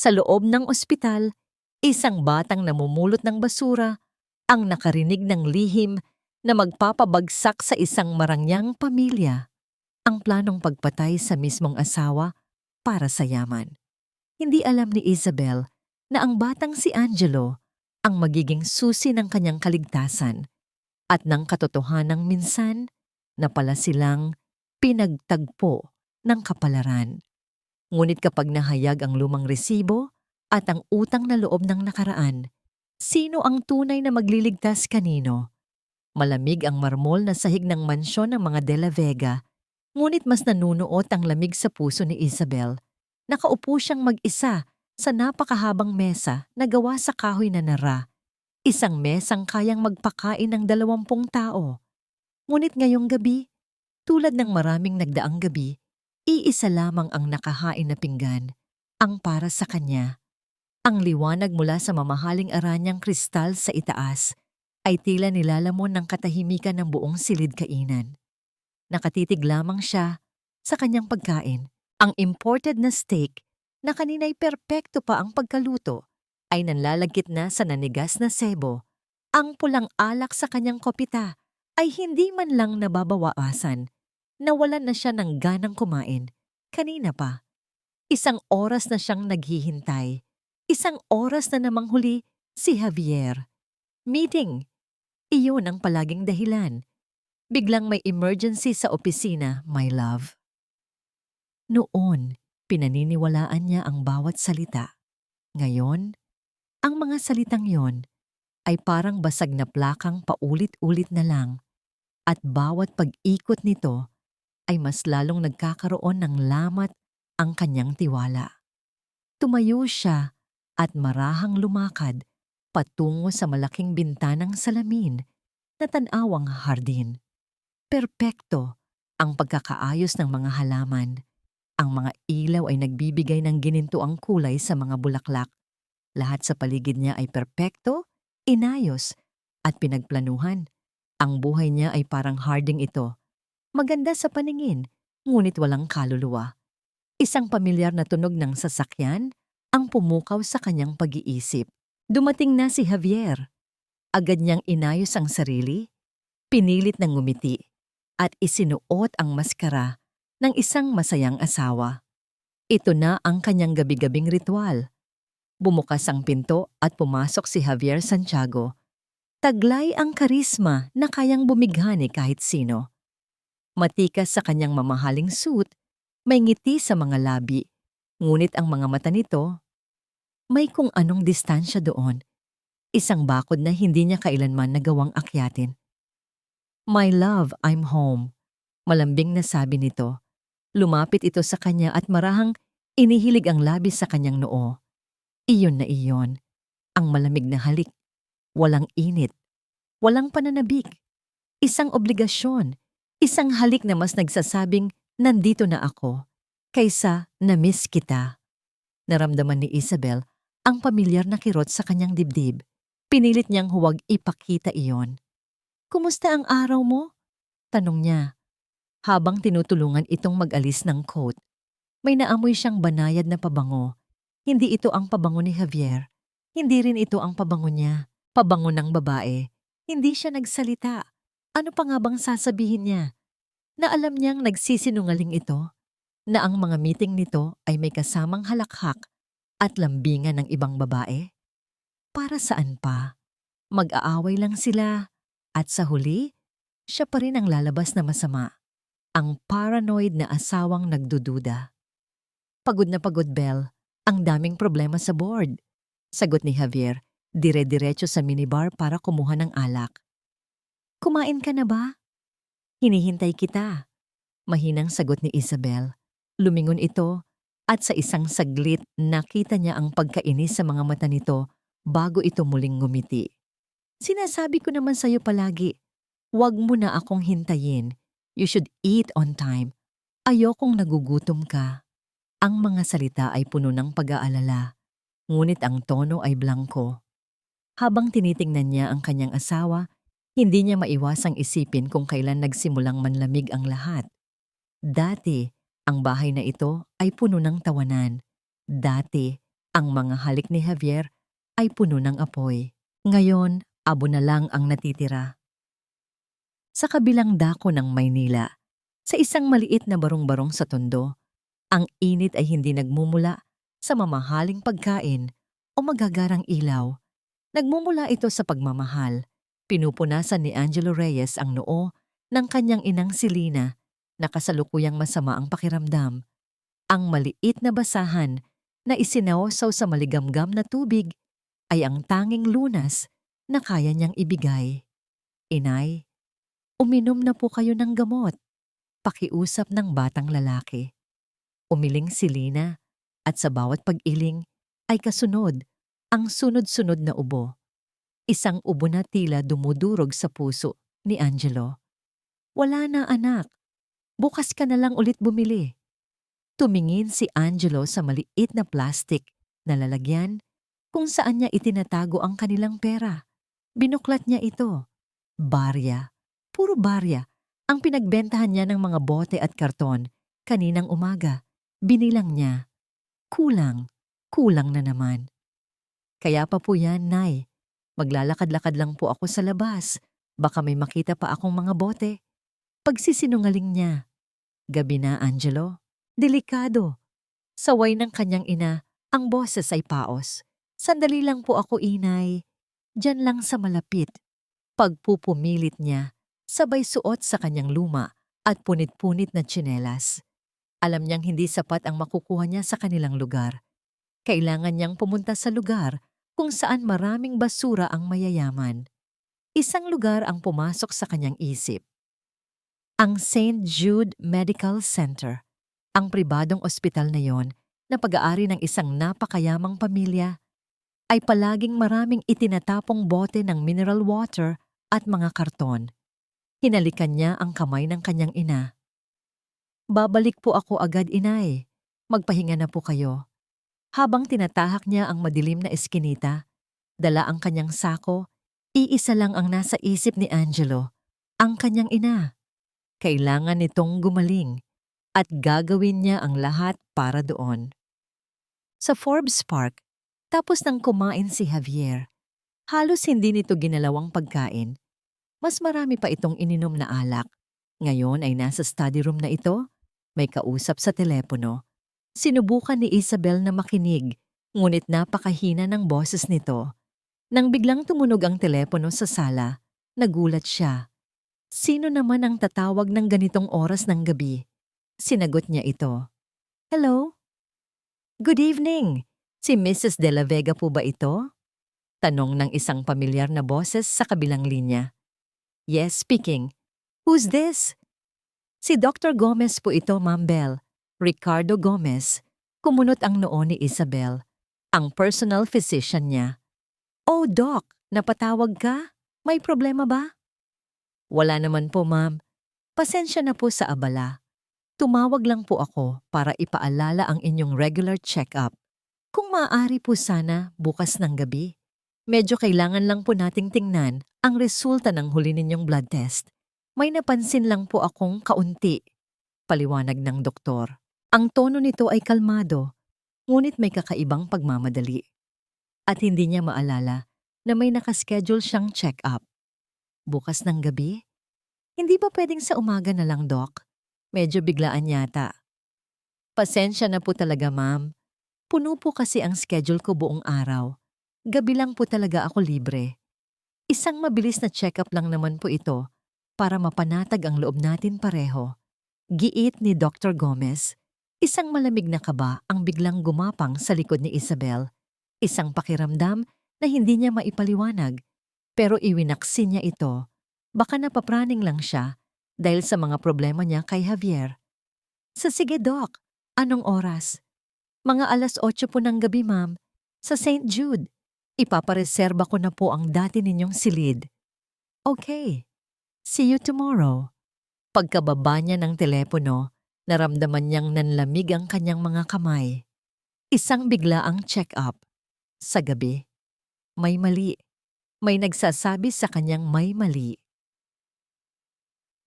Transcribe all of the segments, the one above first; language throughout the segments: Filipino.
Sa loob ng ospital, isang batang namumulot ng basura ang nakarinig ng lihim na magpapabagsak sa isang marangyang pamilya. Ang planong pagpatay sa mismong asawa para sa yaman. Hindi alam ni Isabel na ang batang si Angelo ang magiging susi ng kanyang kaligtasan at ng katotohanang minsan na pala silang pinagtagpo ng kapalaran. Ngunit kapag nahayag ang lumang resibo at ang utang na loob ng nakaraan, sino ang tunay na magliligtas kanino? Malamig ang marmol na sahig ng mansyon ng mga De La Vega, ngunit mas nanunuot ang lamig sa puso ni Isabel. Nakaupo siyang mag-isa sa napakahabang mesa na gawa sa kahoy na nara. Isang mesang kayang magpakain ng 20 tao. Ngunit ngayong gabi, tulad ng maraming nagdaang gabi, iisa lamang ang nakahain na pinggan, ang para sa kanya. Ang liwanag mula sa mamahaling aranyang kristal sa itaas ay tila nilalamon ng katahimikan ng buong silid kainan. Nakatitig lamang siya sa kanyang pagkain. Ang imported na steak na kanina'y perpekto pa ang pagkaluto ay nanlalagkit na sa nanigas na sebo. Ang pulang alak sa kanyang kopita ay hindi man lang nababawasan. Nawalan na siya ng ganang kumain. Kanina pa. Isang oras na siyang naghihintay. Isang oras na namang huli si Javier. Meeting. Iyon ang palaging dahilan. Biglang may emergency sa opisina, my love. Noon, pinaniniwalaan niya ang bawat salita. Ngayon, ang mga salitang yon ay parang basag na plakang paulit-ulit na lang at bawat pag-ikot nito ay mas lalong nagkakaroon ng lamat ang kanyang tiwala. Tumayo siya at marahang lumakad patungo sa malaking bintanang salamin na tanawang hardin. Perpekto ang pagkakaayos ng mga halaman. Ang mga ilaw ay nagbibigay ng ginintuang kulay sa mga bulaklak. Lahat sa paligid niya ay perpekto, inayos, at pinagplanuhan. Ang buhay niya ay parang harding ito. Maganda sa paningin, ngunit walang kaluluwa. Isang pamilyar na tunog ng sasakyan ang pumukaw sa kanyang pag-iisip. Dumating na si Javier. Agad niyang inayos ang sarili, pinilit ng ngumiti, at isinuot ang maskara ng isang masayang asawa. Ito na ang kanyang gabi-gabing ritual. Bumukas ang pinto at pumasok si Javier Santiago. Taglay ang karisma na kayang bumighani kahit sino. Matikas sa kanyang mamahaling suit, may ngiti sa mga labi, ngunit ang mga mata nito, may kung anong distansya doon. Isang bakod na hindi niya kailanman nagawang akyatin. My love, I'm home. Malambing na sabi nito. Lumapit ito sa kanya at marahang inihilig ang labis sa kanyang noo. Iyon na iyon. Ang malamig na halik. Walang init. Walang pananabik. Isang obligasyon. Isang halik na mas nagsasabing, nandito na ako, kaysa na-miss kita. Naramdaman ni Isabel ang pamilyar na kirot sa kanyang dibdib. Pinilit niyang huwag ipakita iyon. Kumusta ang araw mo? Tanong niya. Habang tinutulungan itong mag-alis ng coat, may naamoy siyang banayad na pabango. Hindi ito ang pabango ni Javier. Hindi rin ito ang pabango niya. Pabango ng babae. Hindi siya nagsalita. Ano pa nga bang sasabihin niya? Na alam niyang nagsisinungaling ito, na ang mga meeting nito ay may kasamang halakhak at lambingan ng ibang babae? Para saan pa? Mag-aaway lang sila at sa huli, siya pa rin ang lalabas na masama. Ang paranoid na asawang nagdududa. Pagod na pagod, Belle. Ang daming problema sa board. Sagot ni Javier, dire-diretso sa minibar para kumuha ng alak. Kumain ka na ba? Hinihintay kita. Mahinang sagot ni Isabel. Lumingon ito at sa isang saglit nakita niya ang pagkainis sa mga mata nito bago ito muling ngumiti. Sinasabi ko naman sa'yo palagi, huwag mo na akong hintayin. You should eat on time. Ayokong nagugutom ka. Ang mga salita ay puno ng pag-aalala, ngunit ang tono ay blangko. Habang tinitingnan niya ang kanyang asawa, hindi niya maiwasang isipin kung kailan nagsimulang manlamig ang lahat. Dati, ang bahay na ito ay puno ng tawanan. Dati, Ang mga halik ni Javier ay puno ng apoy. Ngayon, abo na lang ang natitira. Sa kabilang dako ng Maynila, sa isang maliit na barong-barong sa Tondo, ang init ay hindi nagmumula sa mamahaling pagkain o magagarang ilaw. Nagmumula ito sa pagmamahal. Pinupunasan ni Angelo Reyes ang noo ng kanyang inang si Lina na kasalukuyang masama ang pakiramdam. Ang maliit na basahan na isinausaw sa maligamgam na tubig ay ang tanging lunas na kaya niyang ibigay. Inay, uminom na po kayo ng gamot. Pakiusap ng batang lalaki. Umiling si Lina at sa bawat pag-iling ay kasunod ang sunod-sunod na ubo. Isang ubo na tila dumudurog sa puso ni Angelo. Wala na anak, bukas ka na lang ulit bumili. Tumingin si Angelo sa maliit na plastic na lalagyan kung saan niya itinatago ang kanilang pera. Binuklat niya ito. Barya, puro barya, ang pinagbentahan niya ng mga bote at karton kaninang umaga. Binilang niya. Kulang na naman. Kaya pa po yan, Nay. Maglalakad-lakad lang po ako sa labas. Baka may makita pa akong mga bote. Pagsisinungaling niya. Gabi na, Angelo. Delikado. Saway ng kanyang ina, ang boses ay paos. Sandali lang po ako, inay. Diyan lang sa malapit. Pagpupumilit niya, sabay suot sa kanyang luma at punit-punit na tsinelas. Alam niyang hindi sapat ang makukuha niya sa kanilang lugar. Kailangan niyang pumunta sa lugar kung saan maraming basura ang mayayaman. Isang lugar ang pumasok sa kanyang isip. Ang St. Jude Medical Center. Ang pribadong ospital na yon na pag-aari ng isang napakayamang pamilya ay palaging maraming itinatapong bote ng mineral water at mga karton. Hinalikan niya ang kamay ng kanyang ina. Babalik po ako agad, inay. Magpahinga na po kayo. Habang tinatahak niya ang madilim na eskinita, dala ang kanyang sako, iisa lang ang nasa isip ni Angelo, ang kanyang ina. Kailangan nitong gumaling at gagawin niya ang lahat para doon. Sa Forbes Park, tapos nang kumain si Javier, halos hindi nito ginalawang pagkain. Mas marami pa itong ininom na alak. Ngayon ay nasa study room na ito, may kausap sa telepono. Sinubukan ni Isabel na makinig, ngunit napakahina ng boses nito. Nang biglang tumunog ang telepono sa sala, nagulat siya. Sino naman ang tatawag ng ganitong oras ng gabi? Sinagot niya ito. Hello? Good evening. Si Mrs. De La Vega po ba ito? Tanong ng isang pamilyar na boses sa kabilang linya. Yes, speaking. Who's this? Si Dr. Gomez po ito, Ma'am Bell. Ricardo Gomez. Kumunot ang noo ni Isabel. Ang personal physician niya. Oh, Doc, napatawag ka? May problema ba? Wala naman po, ma'am. Pasensya na po sa abala. Tumawag lang po ako para ipaalala ang inyong regular check-up. Kung maaari po sana bukas ng gabi. Medyo kailangan lang po nating tingnan ang resulta ng huli ninyong blood test. May napansin lang po akong kaunti. Paliwanag ng doktor. Ang tono nito ay kalmado, ngunit may kakaibang pagmamadali. At hindi niya maalala na may nakaschedule siyang check-up. Bukas ng gabi? Hindi ba pwedeng sa umaga na lang, Doc? Medyo biglaan yata. Pasensya na po talaga, ma'am. Puno po kasi ang schedule ko buong araw. Gabi lang po talaga ako libre. Isang mabilis na check-up lang naman po ito para mapanatag ang loob natin pareho. Giit ni Dr. Gomez. Isang malamig na kaba ang biglang gumapang sa likod ni Isabel. Isang pakiramdam na hindi niya maipaliwanag. Pero iwinaksin niya ito. Baka napapraning lang siya dahil sa mga problema niya kay Javier. Sige, Doc. Anong oras? Mga 8:00 po ng gabi, ma'am. Sa St. Jude. Ipapareserba ko na po ang dati ninyong silid. Okay. See you tomorrow. Pagkababa niya ng telepono, naramdaman niyang nanlamig ang kanyang mga kamay. Isang biglaang check-up. Sa gabi. May mali. May nagsasabi sa kanyang may mali.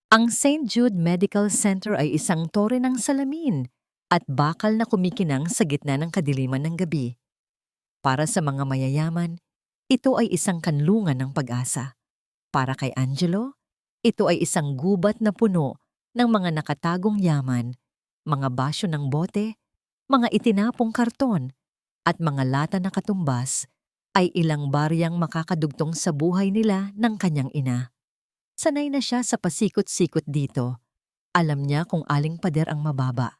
Ang St. Jude Medical Center ay isang tore ng salamin at bakal na kumikinang sa gitna ng kadiliman ng gabi. Para sa mga mayayaman, ito ay isang kanlungan ng pag-asa. Para kay Angelo, ito ay isang gubat na puno ng mga nakatagong yaman, mga basyo ng bote, mga itinapong karton, at mga lata na katumbas ay ilang baryang makakadugtong sa buhay nila ng kanyang ina. Sanay na siya sa pasikot-sikot dito. Alam niya kung aling pader ang mababa,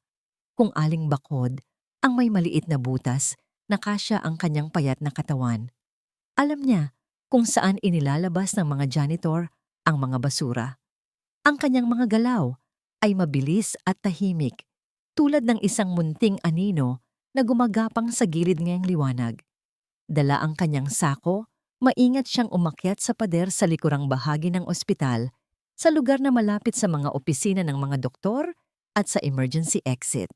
kung aling bakod ang may maliit na butas na kasya ang kanyang payat na katawan. Alam niya kung saan inilalabas ng mga janitor ang mga basura. Ang kanyang mga galaw ay mabilis at tahimik, tulad ng isang munting anino na gumagapang sa gilid ngayong liwanag. Dala ang kanyang sako, maingat siyang umakyat sa pader sa likurang bahagi ng ospital, sa lugar na malapit sa mga opisina ng mga doktor at sa emergency exit.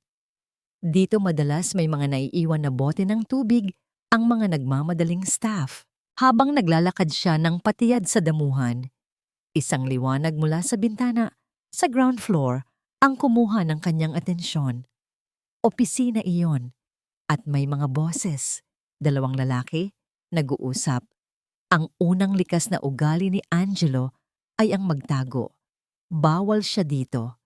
Dito madalas may mga naiiwan na bote ng tubig ang mga nagmamadaling staff. Habang naglalakad siya ng patiyad sa damuhan, isang liwanag mula sa bintana sa ground floor ang kumuha ng kanyang atensyon. Opisina iyon at may mga boses, dalawang lalaki, nag-uusap. Ang unang likas na ugali ni Angelo ay ang magtago. Bawal siya dito.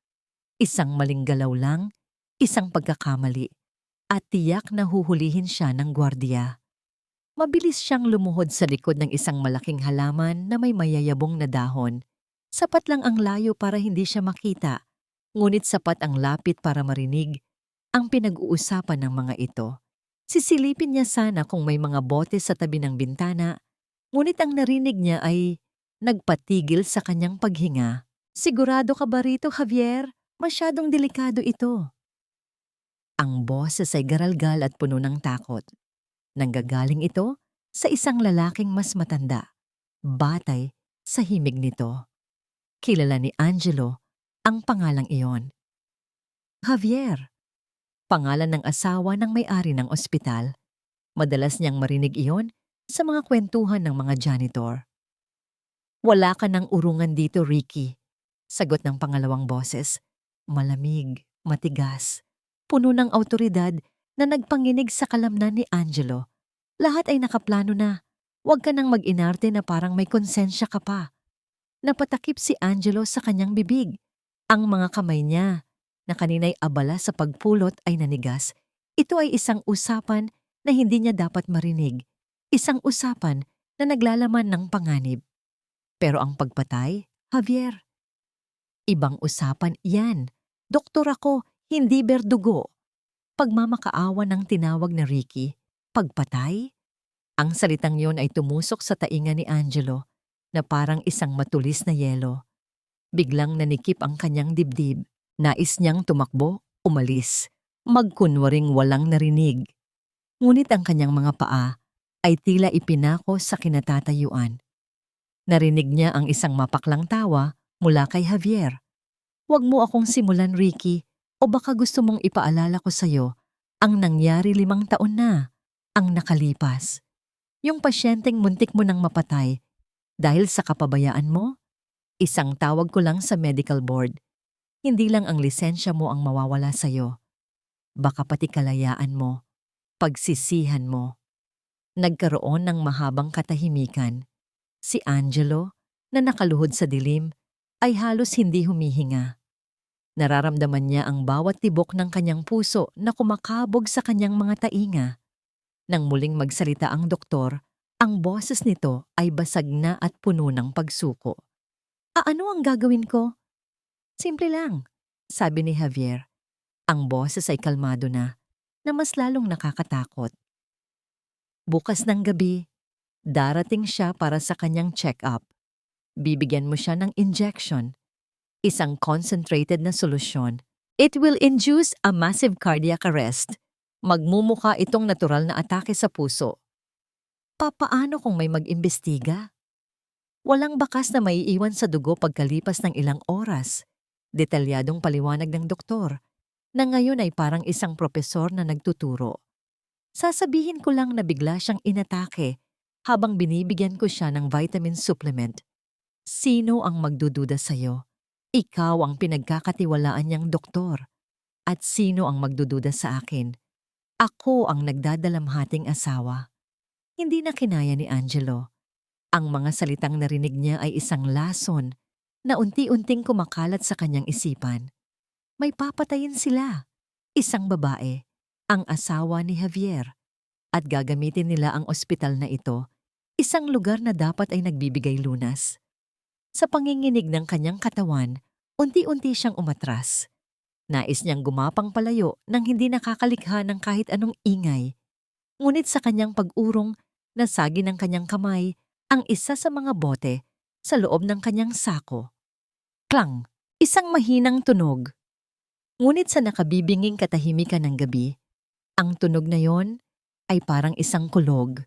Isang maling galaw lang, isang pagkakamali, at tiyak na huhulihin siya ng gwardiya. Mabilis siyang lumuhod sa likod ng isang malaking halaman na may mayayabong na dahon. Sapat lang ang layo para hindi siya makita, ngunit sapat ang lapit para marinig ang pinag-uusapan ng mga ito. Sisilipin niya sana kung may mga bote sa tabi ng bintana, ngunit ang narinig niya ay nagpatigil sa kanyang paghinga. Sigurado ka ba rito, Javier? Masyadong delikado ito. Ang boses ay garalgal at puno ng takot. Nanggagaling ito sa isang lalaking mas matanda, batay sa himig nito. Kilala ni Angelo ang pangalang iyon. Javier, pangalan ng asawa ng may-ari ng ospital. Madalas niyang marinig iyon sa mga kwentuhan ng mga janitor. Wala ka ng urungan dito, Ricky, sagot ng pangalawang boses. Malamig, matigas, puno ng awtoridad na nagpanginig sa kalamnan ni Angelo. Lahat ay nakaplano na. Huwag ka nang mag-inarte na parang may konsensya ka pa. Napatakip si Angelo sa kanyang bibig. Ang mga kamay niya, na kanina'y abala sa pagpulot, ay nanigas. Ito ay isang usapan na hindi niya dapat marinig. Isang usapan na naglalaman ng panganib. Pero ang pagpatay, Javier, ibang usapan iyan. Doktor ako, hindi berdugo. Pagmamakaawa ng tinawag na Ricky, pagpatay? Ang salitang yon ay tumusok sa tainga ni Angelo na parang isang matulis na yelo. Biglang nanikip ang kanyang dibdib. Nais niyang tumakbo, umalis, magkunwaring walang narinig. Ngunit ang kanyang mga paa ay tila ipinako sa kinatatayuan. Narinig niya ang isang mapaklang tawa mula kay Javier. Huwag mo akong simulan, Ricky, o baka gusto mong ipaalala ko sa'yo ang nangyari 5 taon na, ang nakalipas. Yung pasyenteng muntik mo nang mapatay dahil sa kapabayaan mo. Isang tawag ko lang sa medical board. Hindi lang ang lisensya mo ang mawawala sa'yo. Baka pati kalayaan mo, pagsisihan mo. Nagkaroon ng mahabang katahimikan. Si Angelo, na nakaluhod sa dilim, ay halos hindi humihinga. Nararamdaman niya ang bawat tibok ng kanyang puso na kumakabog sa kanyang mga tainga. Nang muling magsalita ang doktor, ang boses nito ay basag na at puno ng pagsuko. Ano ang gagawin ko? Simple lang, sabi ni Javier. Ang boses ay kalmado na mas lalong nakakatakot. Bukas ng gabi, darating siya para sa kanyang check-up. Bibigyan mo siya ng injection, isang concentrated na solusyon. It will induce a massive cardiac arrest. Magmumukha itong natural na atake sa puso. Papaano kung may mag-imbestiga? Walang bakas na maiiwan sa dugo pagkalipas ng ilang oras. Detalyadong paliwanag ng doktor, na ngayon ay parang isang propesor na nagtuturo. Sasabihin ko lang na bigla siyang inatake habang binibigyan ko siya ng vitamin supplement. Sino ang magdududa sa'yo? Ikaw ang pinagkakatiwalaan niyang doktor. At sino ang magdududa sa akin? Ako ang nagdadalamhating asawa. Hindi na kinaya ni Angelo. Ang mga salitang narinig niya ay isang lason na unti-unting kumakalat sa kanyang isipan. May papatayin sila. Isang babae, ang asawa ni Javier, at gagamitin nila ang ospital na ito, isang lugar na dapat ay nagbibigay lunas. Sa panginginig ng kanyang katawan, unti-unti siyang umatras. Nais niyang gumapang palayo nang hindi nakakalikha ng kahit anong ingay. Ngunit sa kanyang pag-urong, nasagi ng kanyang kamay ang isa sa mga bote sa loob ng kanyang sako. Klang! Isang mahinang tunog. Ngunit sa nakabibinging katahimikan ng gabi, ang tunog na yon ay parang isang kulog.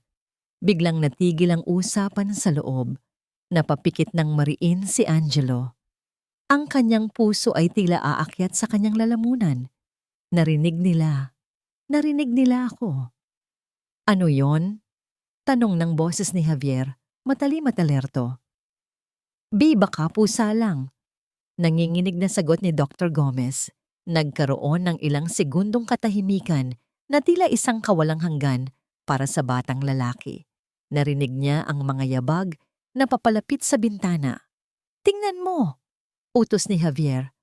Biglang natigil ang usapan sa loob. Napapikit ng mariin si Angelo. Ang kanyang puso ay tila aakyat sa kanyang lalamunan. Narinig nila. Narinig nila ako. Ano yon? Tanong ng boses ni Javier, matali-matalerto. Baka pusa lang. Nanginginig na sagot ni Dr. Gomez. Nagkaroon ng ilang segundong katahimikan na tila isang kawalang hanggan para sa batang lalaki. Narinig niya ang mga yabag na papalapit sa bintana. Tingnan mo! Utos ni Javier.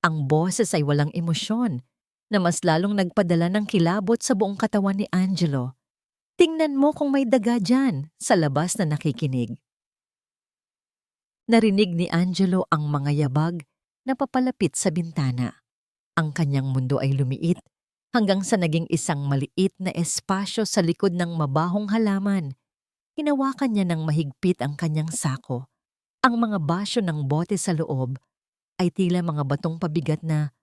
Ang boses ay walang emosyon na mas lalong nagpadala ng kilabot sa buong katawan ni Angelo. Tingnan mo kung may daga dyan sa labas na nakikinig. Narinig ni Angelo ang mga yabag na papalapit sa bintana. Ang kanyang mundo ay lumiit hanggang sa naging isang maliit na espasyo sa likod ng mabahong halaman. Hinawakan niya ng mahigpit ang kanyang sako. Ang mga basyo ng bote sa loob ay tila mga batong pabigat na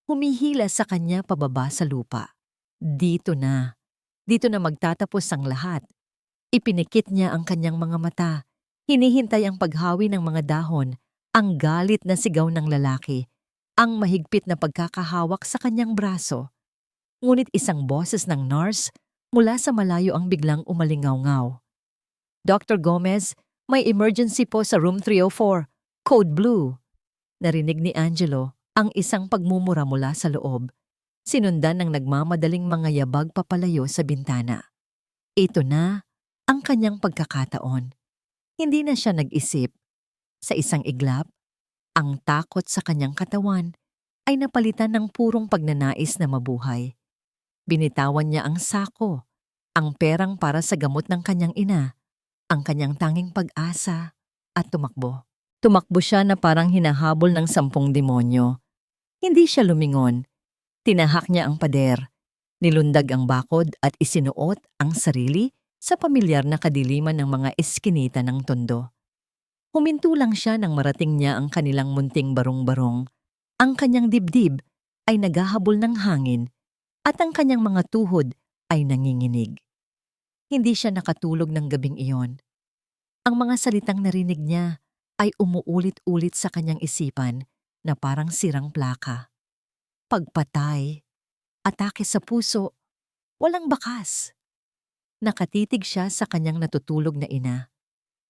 humihila sa kanya pababa sa lupa. Dito na magtatapos ang lahat. Ipinikit niya ang kanyang mga mata. Hinihintay ang paghawi ng mga dahon, ang galit na sigaw ng lalaki, ang mahigpit na pagkakahawak sa kanyang braso. Ngunit isang boses ng nurse mula sa malayo ang biglang umalingaw-ngaw. Dr. Gomez, may emergency po sa room 304, code blue. Narinig ni Angelo ang isang pagmumura mula sa loob. Sinundan ng nagmamadaling mga yabag papalayo sa bintana. Ito na ang kanyang pagkakataon. Hindi na siya nag-isip. Sa isang iglap, ang takot sa kanyang katawan ay napalitan ng purong pagnanais na mabuhay. Binitawan niya ang sako, ang perang para sa gamot ng kanyang ina, ang kanyang tanging pag-asa, at tumakbo. Tumakbo siya na parang hinahabol ng 10 demonyo. Hindi siya lumingon. Tinahak niya ang pader, nilundag ang bakod at isinuot ang sarili sa pamilyar na kadiliman ng mga eskinita ng tondo. Huminto lang siya nang marating niya ang kanilang munting barong-barong. Ang kanyang dibdib ay naghahabol ng hangin at ang kanyang mga tuhod ay nanginginig. Hindi siya nakatulog ng gabing iyon. Ang mga salitang narinig niya ay umuulit-ulit sa kanyang isipan na parang sirang plaka. Pagpatay, atake sa puso, walang bakas. Nakatitig siya sa kanyang natutulog na ina.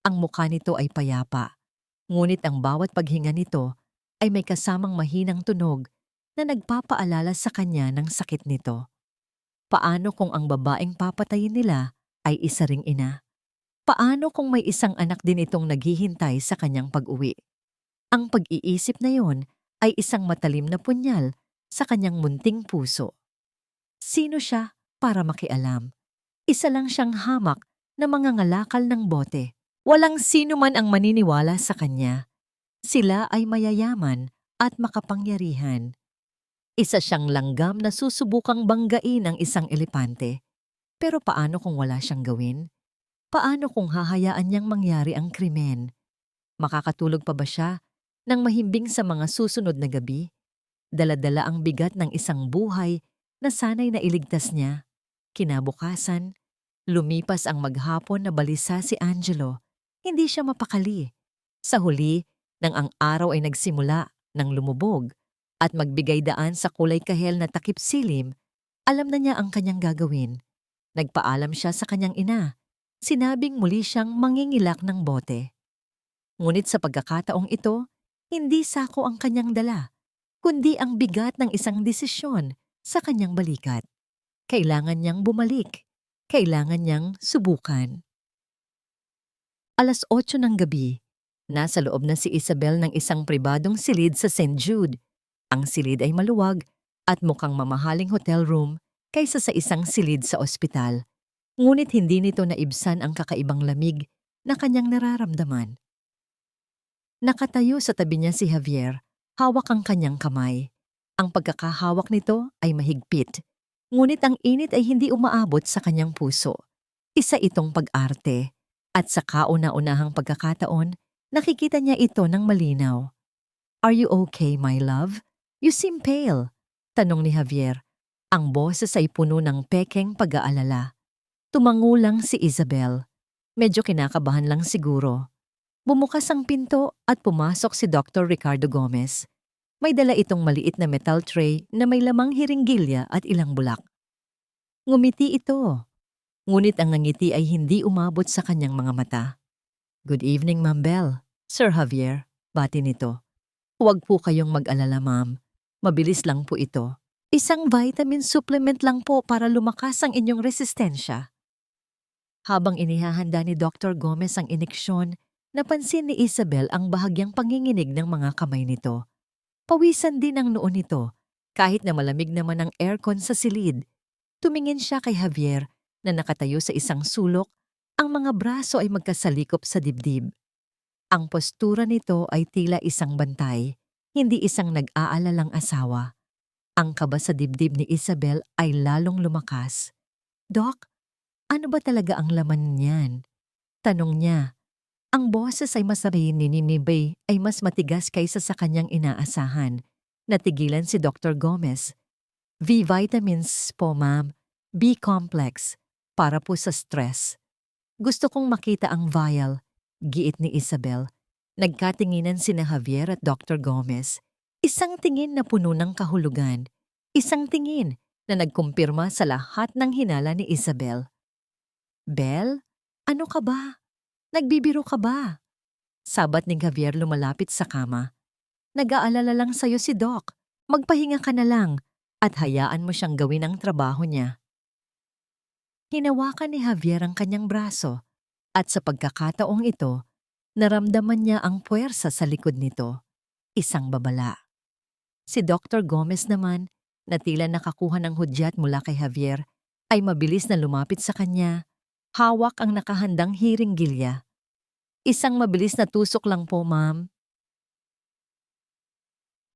Ang mukha nito ay payapa, ngunit ang bawat paghinga nito ay may kasamang mahinang tunog na nagpapaalala sa kanya ng sakit nito. Paano kung ang babaeng papatayin nila ay isa ring ina? Paano kung may isang anak din itong naghihintay sa kanyang pag-uwi? Ang pag-iisip na yon ay isang matalim na punyal sa kanyang munting puso. Sino siya para makialam? Isa lang siyang hamak na mga ngalakal ng bote. Walang sino man ang maniniwala sa kanya. Sila ay mayayaman at makapangyarihan. Isa siyang langgam na susubukang banggain ang isang elepante. Pero paano kung wala siyang gawin? Paano kung hahayaan niyang mangyari ang krimen? Makakatulog pa ba siya nang mahimbing sa mga susunod na gabi? Dala-dala ang bigat ng isang buhay na sanay na iligtas niya. Kinabukasan, lumipas ang maghapon na balisa si Angelo. Hindi siya mapakali. Sa huli, nang ang araw ay nagsimula ng lumubog at magbigay daan sa kulay kahel na takip silim, alam na niya ang kanyang gagawin. Nagpaalam siya sa kanyang ina. Sinabing muli siyang mangingilak ng bote. Ngunit sa pagkakataong ito, hindi sako ang kanyang dala, kundi ang bigat ng isang desisyon sa kanyang balikat. Kailangan niyang bumalik. kailangan niyang subukan. 8:00 ng gabi, nasa loob na si Isabel ng isang pribadong silid sa St. Jude. Ang silid ay maluwag at mukhang mamahaling hotel room kaysa sa isang silid sa ospital. Ngunit hindi nito naibsan ang kakaibang lamig na kanyang nararamdaman. Nakatayo sa tabi niya si Javier, hawak ang kanyang kamay. Ang pagkakahawak nito ay mahigpit, ngunit ang init ay hindi umaabot sa kanyang puso. Isa itong pag-arte, at sa kauna-unahang pagkakataon, nakikita niya ito ng malinaw. "Are you okay, my love? You seem pale," tanong ni Javier. Ang boses ay puno ng pekeng pag-aalala. Tumangulang si Isabel. Medyo kinakabahan lang siguro. Bumukas ang pinto at pumasok si Dr. Ricardo Gomez. May dala itong maliit na metal tray na may lamang hiringgilya at ilang bulak. Ngumiti ito. Ngunit ang ngiti ay hindi umabot sa kanyang mga mata. "Good evening, Ma'am Bell. Sir Javier," bati nito. "Huwag po kayong mag-alala, ma'am. Mabilis lang po ito. Isang vitamin supplement lang po para lumakas ang inyong resistensya." Habang inihahanda ni Dr. Gomez ang ineksyon, napansin ni Isabel ang bahagyang panginginig ng mga kamay nito. Pawisan din ang noo nito, kahit na malamig naman ang aircon sa silid. Tumingin siya kay Javier na nakatayo sa isang sulok, ang mga braso ay magkasalikop sa dibdib. Ang postura nito ay tila isang bantay, hindi isang nag-aalalang asawa. Ang kaba sa dibdib ni Isabel ay lalong lumakas. "Doc, ano ba talaga ang laman niyan?" tanong niya. Ang boses ay masarin ni Mibay ay mas matigas kaysa sa kanyang inaasahan. Natigilan si Dr. Gomez. "V vitamins po, ma'am. B-complex. Para po sa stress." "Gusto kong makita ang vial," giit ni Isabel. Nagkatinginan sina Javier at Dr. Gomez. Isang tingin na puno ng kahulugan. Isang tingin na nagkumpirma sa lahat ng hinala ni Isabel. "Bel, ano ka ba? Nagbibiro ka ba?" Sabat ni Javier lumalapit sa kama. "Nag-aalala lang sa'yo si Doc. Magpahinga ka na lang at hayaan mo siyang gawin ang trabaho niya." Hinawakan ni Javier ang kanyang braso at sa pagkakataong ito, naramdaman niya ang puwersa sa likod nito. Isang babala. Si Dr. Gomez naman, na tila nakakuha ng hudyat mula kay Javier, ay mabilis na lumapit sa kanya. Hawak ang nakahandang hiringgilya. "Isang mabilis na tusok lang po, ma'am."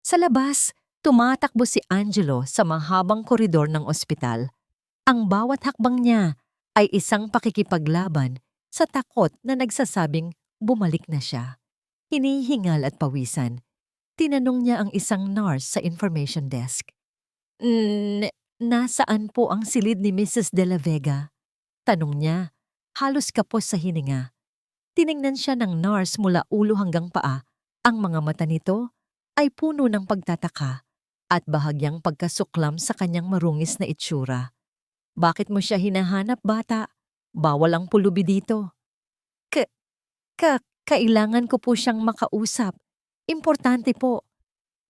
Sa labas, tumatakbo si Angelo sa mahabang koridor ng ospital. Ang bawat hakbang niya ay isang pakikipaglaban sa takot na nagsasabing bumalik na siya. Hinihingal at pawisan. Tinanong niya ang isang nurse sa information desk. Nasaan po ang silid ni Mrs. De La Vega?" tanong niya, halos kapos sa hininga. Tiningnan siya ng nurse mula ulo hanggang paa. Ang mga mata nito ay puno ng pagtataka at bahagyang pagkasuklam sa kanyang marungis na itsura. "Bakit mo siya hinahanap, bata? Bawal ang pulubi dito." Kailangan ko po siyang makausap. Importante po.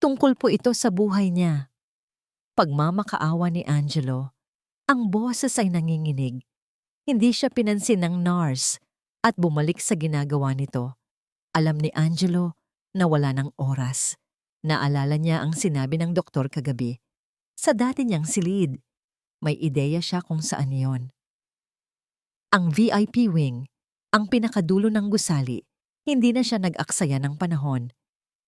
Tungkol po ito sa buhay niya." Pagmamakaawa ni Angelo, ang boses ay nanginginig. Hindi siya pinansin ng nurse at bumalik sa ginagawa nito. Alam ni Angelo na wala ng oras. Naalala niya ang sinabi ng doktor kagabi. Sa dati niyang silid. May ideya siya kung saan iyon. Ang VIP wing, ang pinakadulo ng gusali, hindi na siya nag-aksaya ng panahon.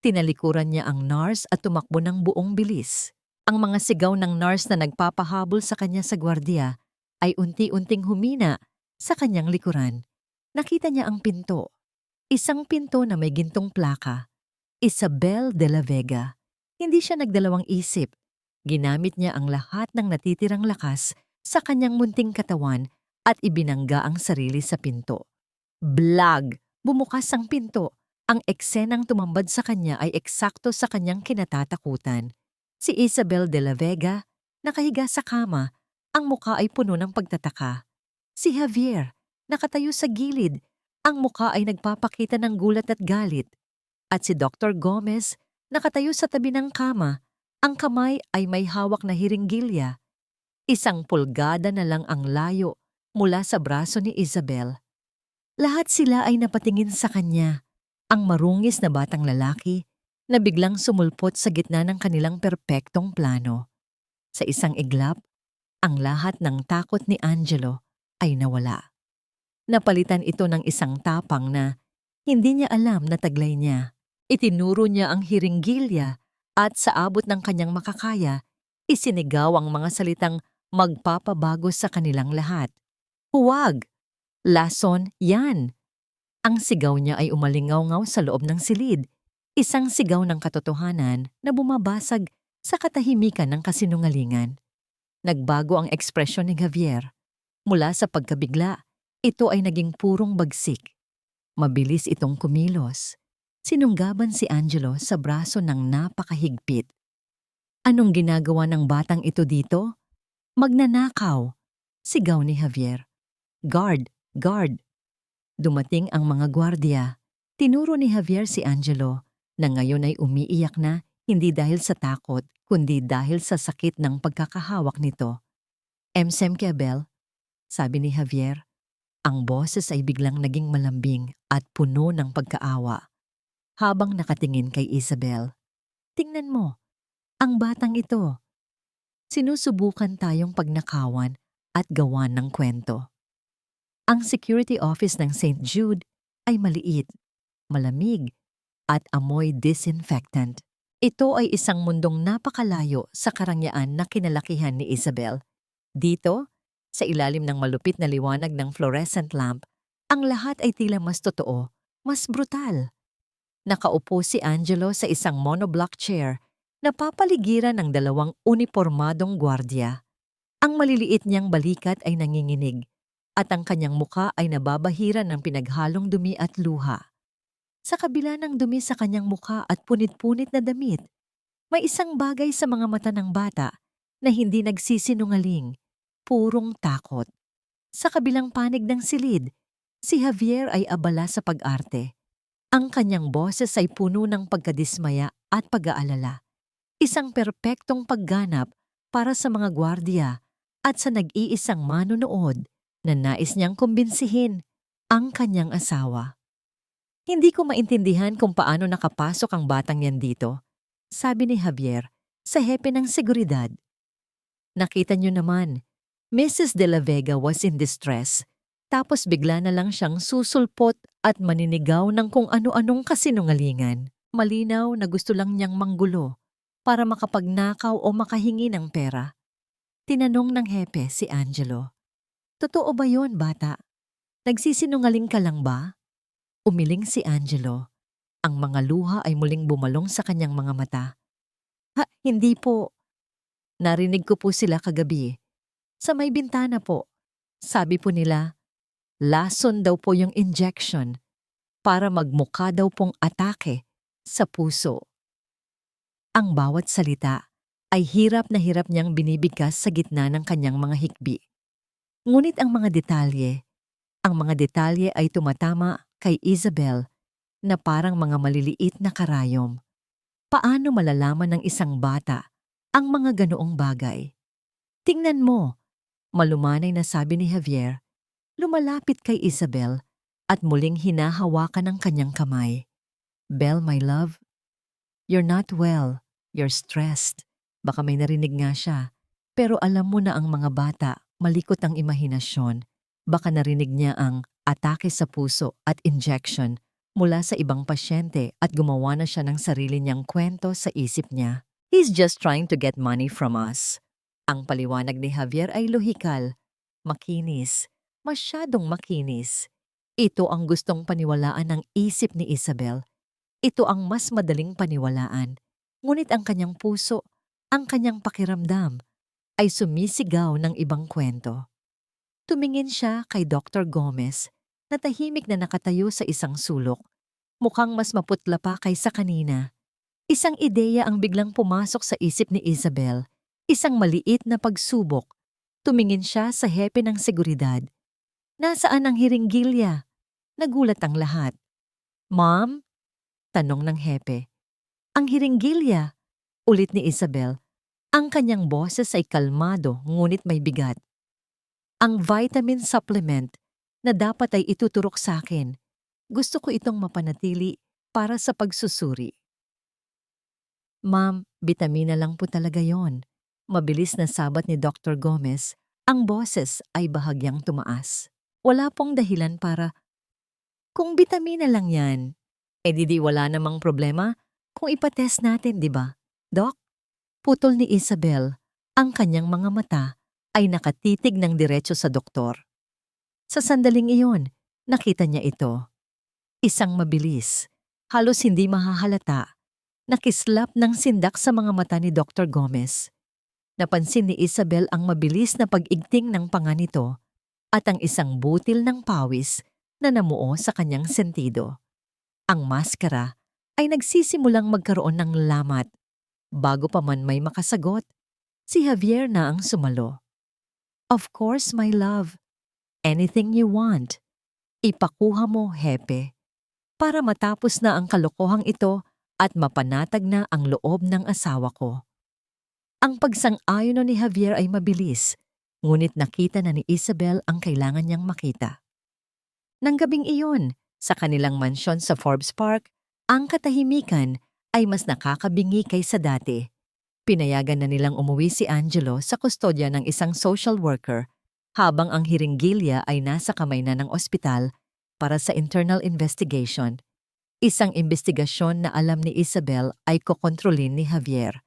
Tinalikuran niya ang nurse at tumakbo ng buong bilis. Ang mga sigaw ng nurse na nagpapahabol sa kanya sa gwardiya ay unti-unting humina sa kanyang likuran. Nakita niya ang pinto. Isang pinto na may gintong plaka. Isabel De La Vega. Hindi siya nagdalawang isip. Ginamit niya ang lahat ng natitirang lakas sa kanyang munting katawan at ibinangga ang sarili sa pinto. Blag! Bumukas ang pinto. Ang eksenang tumambad sa kanya ay eksakto sa kanyang kinatatakutan. Si Isabel De La Vega, nakahiga sa kama, ang muka ay puno ng pagtataka. Si Javier, nakatayo sa gilid, ang muka ay nagpapakita ng gulat at galit. At si Dr. Gomez, nakatayo sa tabi ng kama, ang kamay ay may hawak na hiringgilya. 1 pulgada na lang ang layo mula sa braso ni Isabel. Lahat sila ay napatingin sa kanya, ang marungis na batang lalaki na biglang sumulpot sa gitna ng kanilang perpektong plano. Sa isang iglap, ang lahat ng takot ni Angelo ay nawala. Napalitan ito ng isang tapang na hindi niya alam na taglay niya. Itinuro niya ang hiringgilya at sa abot ng kanyang makakaya, isinigaw ang mga salitang magpapabago sa kanilang lahat. Huwag! Lason, yan! Ang sigaw niya ay umalingaw-ngaw sa loob ng silid, isang sigaw ng katotohanan na bumabasag sa katahimikan ng kasinungalingan. Nagbago ang ekspresyon ni Javier. Mula sa pagkabigla, ito ay naging purong bagsik. Mabilis itong kumilos. Sinunggaban si Angelo sa braso ng napakahigpit. Anong ginagawa ng batang ito dito? Magnanakaw! Sigaw ni Javier. Guard! Guard! Dumating ang mga gwardiya. Tinuro ni Javier si Angelo na ngayon ay umiiyak na hindi dahil sa takot kundi dahil sa sakit ng pagkakahawak nito. Emsem Kebel, sabi ni Javier. Ang boses ay biglang naging malambing at puno ng pagkaawa. Habang nakatingin kay Isabel, tingnan mo, ang batang ito. Sinusubukan tayong pagnakawan at gawan ng kwento. Ang security office ng St. Jude ay maliit, malamig, at amoy disinfectant. Ito ay isang mundong napakalayo sa karangyaan na kinalakihan ni Isabel. Dito, sa ilalim ng malupit na liwanag ng fluorescent lamp, ang lahat ay tila mas totoo, mas brutal. Nakaupo si Angelo sa isang monoblock chair na papaligiran ng dalawang unipormadong gwardya. Ang maliliit niyang balikat ay nanginginig at ang kanyang muka ay nababahiran ng pinaghalong dumi at luha. Sa kabila ng dumi sa kanyang muka at punit-punit na damit, may isang bagay sa mga mata ng bata na hindi nagsisinungaling. Purong takot. Sa kabilang panig ng silid, si Javier ay abala sa pag-arte. Ang kanyang boses ay puno ng pagkadismaya at pag-aalala. Isang perpektong pagganap para sa mga gwardiya at sa nag-iisang manonood na nais niyang kumbinsihin ang kanyang asawa. Hindi ko maintindihan kung paano nakapasok ang batang yan dito, sabi ni Javier sa hepe ng seguridad. Nakita niyo naman, Mrs. De La Vega was in distress, tapos bigla na lang siyang susulpot at maninigaw ng kung ano-anong kasinungalingan. Malinaw na gusto lang niyang manggulo para makapagnakaw o makahingi ng pera. Tinanong ng hepe si Angelo. Totoo ba yon, bata? Nagsisinungaling ka lang ba? Umiling si Angelo. Ang mga luha ay muling bumalong sa kanyang mga mata. Ha, hindi po. Narinig ko po sila kagabi. Sa may bintana po. Sabi po nila, lason daw po yung injection para magmukha daw pong atake sa puso. Ang bawat salita ay hirap na hirap niyang binibigkas sa gitna ng kanyang mga hikbi. Ngunit ang mga detalye ay tumatama kay Isabel na parang mga maliliit na karayom. Paano malalaman ng isang bata ang mga ganoong bagay? Tingnan mo, malumanay na sabi ni Javier, lumalapit kay Isabel at muling hinahawakan ang kanyang kamay. Belle, my love, you're not well, you're stressed. Baka may narinig nga siya, pero alam mo na ang mga bata, malikot ang imahinasyon. Baka narinig niya ang atake sa puso at injection mula sa ibang pasyente at gumawa na siya ng sarili niyang kwento sa isip niya. He's just trying to get money from us. Ang paliwanag ni Javier ay lohikal, makinis, masyadong makinis. Ito ang gustong paniwalaan ng isip ni Isabel. Ito ang mas madaling paniwalaan. Ngunit ang kanyang puso, ang kanyang pakiramdam, ay sumisigaw ng ibang kwento. Tumingin siya kay Dr. Gomez na tahimik na nakatayo sa isang sulok. Mukhang mas maputla pa kaysa kanina. Isang ideya ang biglang pumasok sa isip ni Isabel. Isang maliit na pagsubok. Tumingin siya sa hepe ng seguridad. Nasaan ang hiringgilya? Nagulat ang lahat. Ma'am? Tanong ng hepe. Ang hiringgilya? Ulit ni Isabel. Ang kanyang boses ay kalmado ngunit may bigat. ang vitamin supplement na dapat ay ituturok sa akin. Gusto ko itong mapanatili para sa pagsusuri. Ma'am, bitamina lang po talaga yon. Mabilis na sabat ni Dr. Gomez, ang boses ay bahagyang tumaas. Wala pong dahilan para, kung bitamina lang yan, di wala namang problema kung ipatest natin, di ba? Doc, putol ni Isabel, ang kanyang mga mata ay nakatitig ng diretso sa doktor. Sa sandaling iyon, nakita niya ito. Isang mabilis, halos hindi mahahalata, nakislap ng sindak sa mga mata ni Dr. Gomez. Napansin ni Isabel ang mabilis na pag-igting ng panga nito at ang isang butil ng pawis na namuo sa kanyang sentido. Ang maskara ay nagsisimulang magkaroon ng lamat. Bago pa man may makasagot, si Javier na ang sumalo. Of course, my love. Anything you want. Ipakuha mo, hepe. Para matapos na ang kalokohang ito at mapanatag na ang loob ng asawa ko. Ang pagsang-ayon ni Javier ay mabilis, ngunit nakita na ni Isabel ang kailangan niyang makita. Nang gabing iyon, sa kanilang mansyon sa Forbes Park, ang katahimikan ay mas nakakabingi kaysa dati. Pinayagan na nilang umuwi si Angelo sa kustodya ng isang social worker habang ang hiringgilya ay nasa kamay na ng ospital para sa internal investigation. Isang investigasyon na alam ni Isabel ay kokontrolin ni Javier.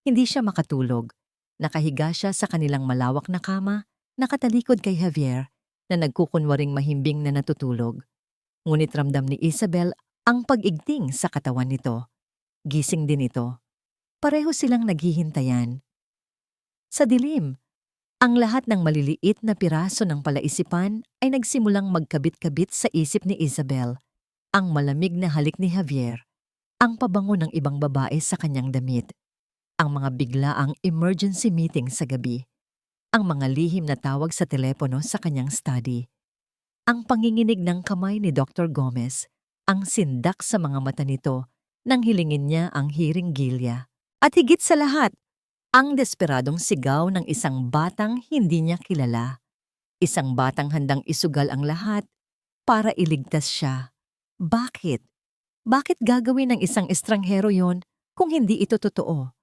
Hindi siya makatulog. Nakahiga siya sa kanilang malawak na kama, nakatalikod kay Javier na nagkukunwaring mahimbing na natutulog. Ngunit ramdam ni Isabel ang pag-igting sa katawan nito. Gising din ito. Pareho silang naghihintayan. Sa dilim, ang lahat ng maliliit na piraso ng palaisipan ay nagsimulang magkabit-kabit sa isip ni Isabel. Ang malamig na halik ni Javier, ang pabango ng ibang babae sa kanyang damit, ang mga biglaang emergency meeting sa gabi, ang mga lihim na tawag sa telepono sa kanyang study, ang panginginig ng kamay ni Dr. Gomez, ang sindak sa mga mata nito nang hilingin niya ang hiringgilya. At higit sa lahat, ang desperadong sigaw ng isang batang hindi niya kilala. Isang batang handang isugal ang lahat para iligtas siya. Bakit? Bakit gagawin ng isang estranghero yon kung hindi ito totoo?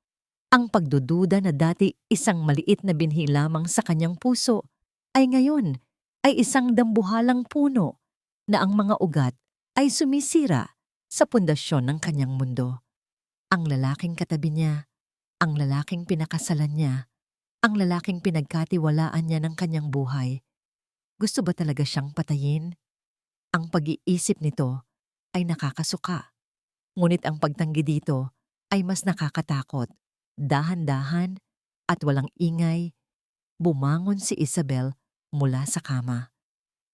Ang pagdududa na dati isang maliit na binhi lamang sa kanyang puso ay ngayon ay isang dambuhalang puno na ang mga ugat ay sumisira sa pundasyon ng kanyang mundo. Ang lalaking katabi niya, ang lalaking pinakasalan niya, ang lalaking pinagkatiwalaan niya ng kanyang buhay. Gusto ba talaga siyang patayin? Ang pag-iisip nito ay nakakasuka. Ngunit ang pagtanggi dito ay mas nakakatakot. Dahan-dahan at walang ingay, bumangon si Isabel mula sa kama.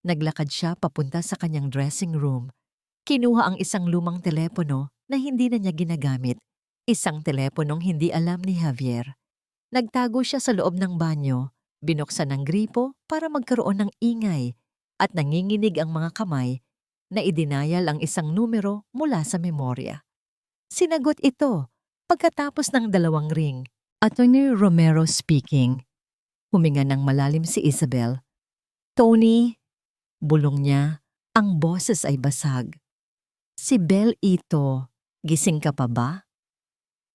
Naglakad siya papunta sa kanyang dressing room. Kinuha ang isang lumang telepono na hindi na niya ginagamit. Isang teleponong hindi alam ni Javier. Nagtago siya sa loob ng banyo, binuksan ang gripo para magkaroon ng ingay at nanginginig ang mga kamay na idinayal ang isang numero mula sa memorya. Sinagot ito pagkatapos ng 2 ring. Attorney Romero speaking. Huminga ng malalim si Isabel. Tony, bulong niya, ang boses ay basag. Si Bel ito, gising ka pa ba?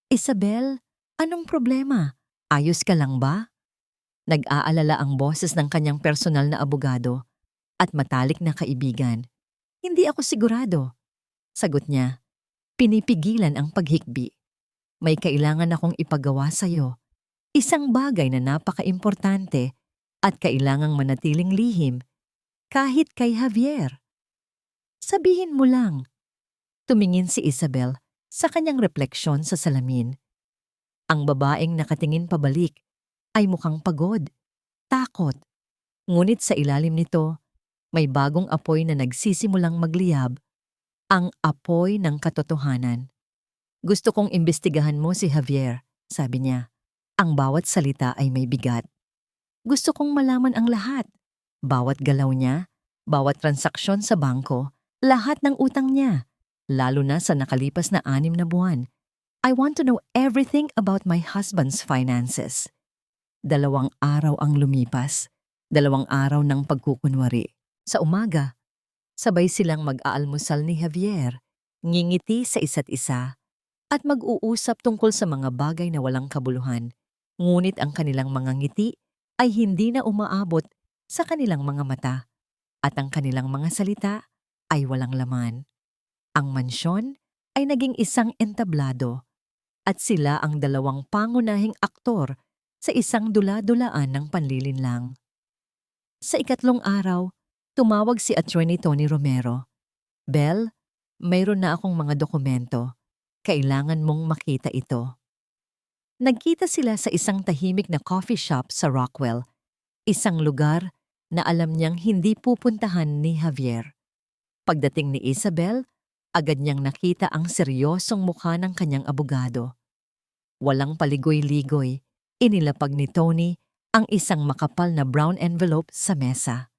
Isabel, anong problema? Ayos ka lang ba? Nag-aalala ang boses ng kanyang personal na abogado at matalik na kaibigan. Hindi ako sigurado. Sagot niya, pinipigilan ang paghikbi. May kailangan akong ipagawa sa'yo. Isang bagay na napaka-importante at kailangang manatiling lihim kahit kay Javier. Sabihin mo lang. Tumingin si Isabel sa kanyang refleksyon sa salamin. Ang babaeng nakatingin pabalik ay mukhang pagod, takot. Ngunit sa ilalim nito, may bagong apoy na nagsisimulang magliyab, ang apoy ng katotohanan. Gusto kong imbestigahan mo si Javier, sabi niya. Ang bawat salita ay may bigat. Gusto kong malaman ang lahat. Bawat galaw niya, bawat transaksyon sa bangko, lahat ng utang niya, lalo na sa nakalipas na 6 na buwan. I want to know everything about my husband's finances. 2 araw ang lumipas. 2 araw ng pagkukunwari. Sa umaga, sabay silang mag-aalmusal ni Javier, ngingiti sa isa't isa, at mag-uusap tungkol sa mga bagay na walang kabuluhan. Ngunit ang kanilang mga ngiti ay hindi na umaabot sa kanilang mga mata, at ang kanilang mga salita ay walang laman. Ang mansyon ay naging isang entablado, at sila ang 2 pangunahing aktor sa isang dula-dulaan ng panlilinlang. Sa 3 araw, tumawag si Attorney Tony Romero. "Belle, mayroon na akong mga dokumento. Kailangan mong makita ito." Nagkita sila sa isang tahimik na coffee shop sa Rockwell, isang lugar na alam niyang hindi pupuntahan ni Javier. Pagdating ni Isabel, agad niyang nakita ang seryosong mukha ng kanyang abogado. Walang paligoy-ligoy, inilapag ni Tony ang isang makapal na brown envelope sa mesa.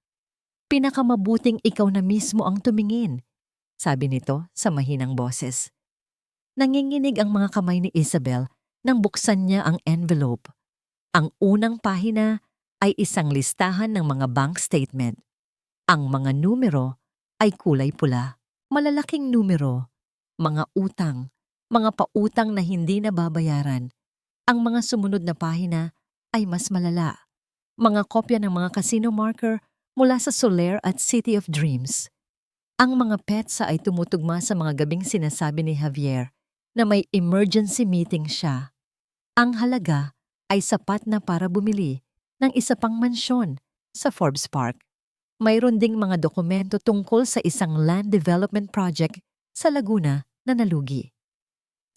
"Pinakamabuting ikaw na mismo ang tumingin," sabi nito sa mahinang boses. Nanginginig ang mga kamay ni Isabel nang buksan niya ang envelope. Ang unang pahina ay isang listahan ng mga bank statement. Ang mga numero ay kulay pula. Malalaking numero, mga utang, mga pautang na hindi nababayaran. Ang mga sumunod na pahina ay mas malala. Mga kopya ng mga casino marker mula sa Soler at City of Dreams. Ang mga petsa ay tumutugma sa mga gabing sinasabi ni Javier na may emergency meeting siya. Ang halaga ay sapat na para bumili ng isa pang mansyon sa Forbes Park. Mayroon ding mga dokumento tungkol sa isang land development project sa Laguna na nalugi.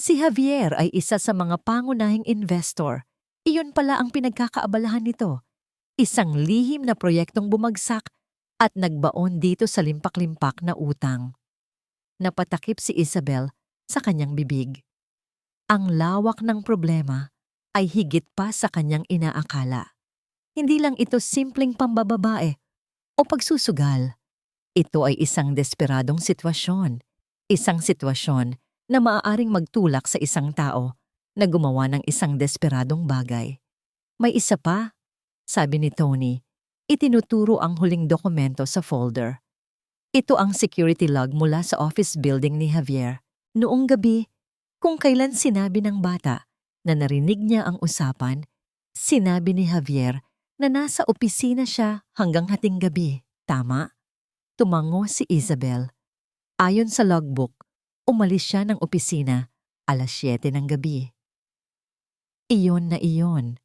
Si Javier ay isa sa mga pangunahing investor. Iyon pala ang pinagkakaabalahan nito. Isang lihim na proyektong bumagsak at nagbaon dito sa limpak-limpak na utang. Napatakip si Isabel sa kanyang bibig. Ang lawak ng problema ay higit pa sa kanyang inaakala. Hindi lang ito simpleng pambababae o pagsusugal. Ito ay isang desperadong sitwasyon. Isang sitwasyon na maaaring magtulak sa isang tao na gumawa ng isang desperadong bagay. May isa pa, sabi ni Tony, itinuturo ang huling dokumento sa folder. Ito ang security log mula sa office building ni Javier. Noong gabi, kung kailan sinabi ng bata na narinig niya ang usapan, sinabi ni Javier na nasa opisina siya hanggang hating gabi. Tama? Tumango si Isabel. Ayon sa logbook, umalis siya ng opisina 7:00 ng gabi. Iyon na iyon,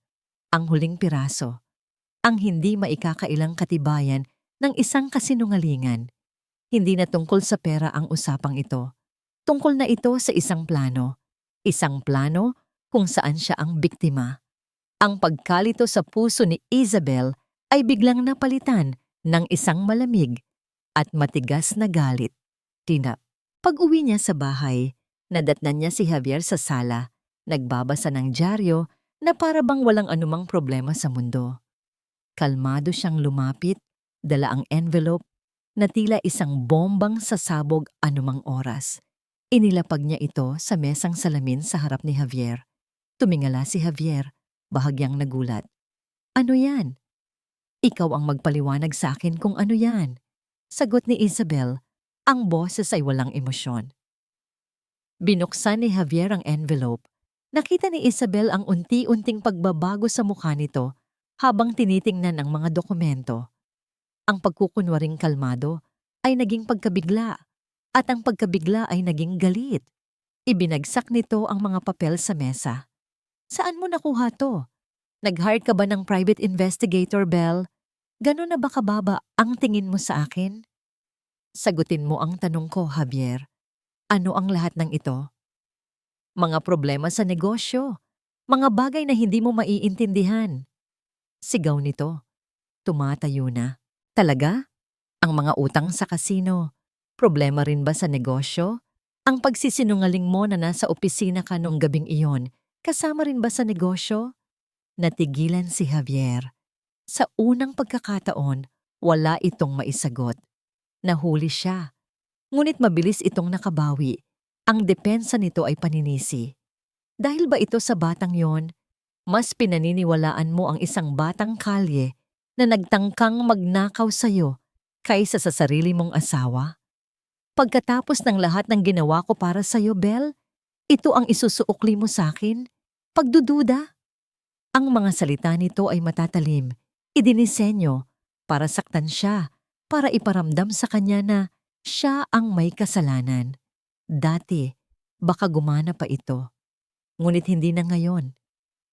ang huling piraso, ang hindi maikakailang katibayan ng isang kasinungalingan. Hindi na tungkol sa pera ang usapang ito. Tungkol na ito sa isang plano. Isang plano kung saan siya ang biktima. Ang pagkalito sa puso ni Isabel ay biglang napalitan ng isang malamig at matigas na galit. Pag-uwi niya sa bahay, nadatnan niya si Javier sa sala, nagbabasa ng dyaryo na para bang walang anumang problema sa mundo. Kalmado siyang lumapit, dala ang envelope na tila isang bombang sasabog anumang oras. Inilapag niya ito sa mesang salamin sa harap ni Javier. Tumingala si Javier, bahagyang nagulat. "Ano yan?" "Ikaw ang magpaliwanag sa akin kung ano yan," sagot ni Isabel. Ang boses ay walang emosyon. Binuksan ni Javier ang envelope. Nakita ni Isabel ang unti-unting pagbabago sa mukha nito habang tinitingnan ang mga dokumento. Ang pagkukunwaring kalmado ay naging pagkabigla at ang pagkabigla ay naging galit. Ibinagsak nito ang mga papel sa mesa. "Saan mo nakuha to? Nag-hire ka ba ng private investigator, Belle? Gano'n na ba kababa ang tingin mo sa akin?" "Sagutin mo ang tanong ko, Javier. Ano ang lahat ng ito?" "Mga problema sa negosyo. Mga bagay na hindi mo maiintindihan." Sigaw nito. Tumatayo na. "Talaga? Ang mga utang sa kasino. Problema rin ba sa negosyo? Ang pagsisinungaling mo na nasa opisina ka noong gabing iyon, kasama rin ba sa negosyo?" Natigilan si Javier. Sa unang pagkakataon, wala itong maisagot. Nahuli siya. Ngunit mabilis itong nakabawi. Ang depensa nito ay paninisi. Dahil ba ito sa batang yon? Mas pinaniniwalaan mo ang isang batang kalye na nagtangkang magnakaw sa'yo kaysa sa sarili mong asawa? Pagkatapos ng lahat ng ginawa ko para sa'yo, Belle, ito ang isusuukli mo sa'kin? Pagdududa? Ang mga salita nito ay matatalim, idinisenyo para saktan siya, para iparamdam sa kanya na siya ang may kasalanan. Dati, baka gumana pa ito. Ngunit hindi na ngayon.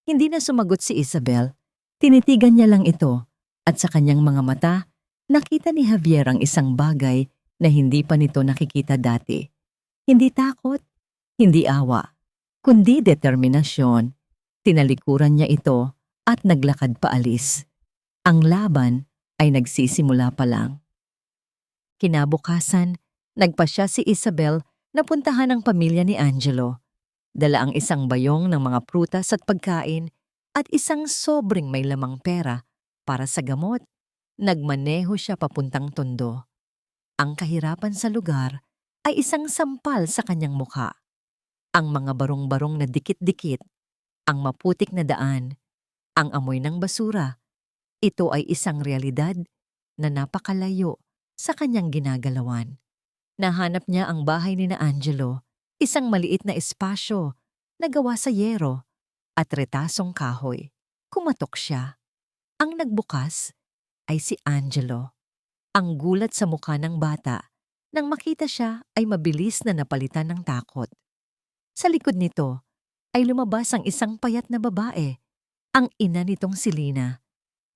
Hindi na sumagot si Isabel. Tinitigan niya lang ito at sa kanyang mga mata, nakita ni Javier ang isang bagay na hindi pa nito nakikita dati. Hindi takot, hindi awa, kundi determinasyon. Tinalikuran niya ito at naglakad paalis. Ang laban ay nagsisimula pa lang. Kinabukasan, nagpasya si Isabel na puntahan ang pamilya ni Angelo. Dala ang isang bayong ng mga prutas at pagkain at isang sobrang may lamang pera para sa gamot. Nagmaneho siya papuntang Tondo. Ang kahirapan sa lugar ay isang sampal sa kanyang mukha. Ang mga barong-barong na dikit-dikit, ang maputik na daan, ang amoy ng basura, ito ay isang realidad na napakalayo sa kanyang ginagalawan. Nahanap niya ang bahay ni na Angelo, isang maliit na espasyo na gawa sa yero at retasong kahoy. Kumatok siya. Ang nagbukas ay si Angelo. Ang gulat sa mukha ng bata nang makita siya ay mabilis na napalitan ng takot. Sa likod nito ay lumabas ang isang payat na babae, ang ina nitong si Lina,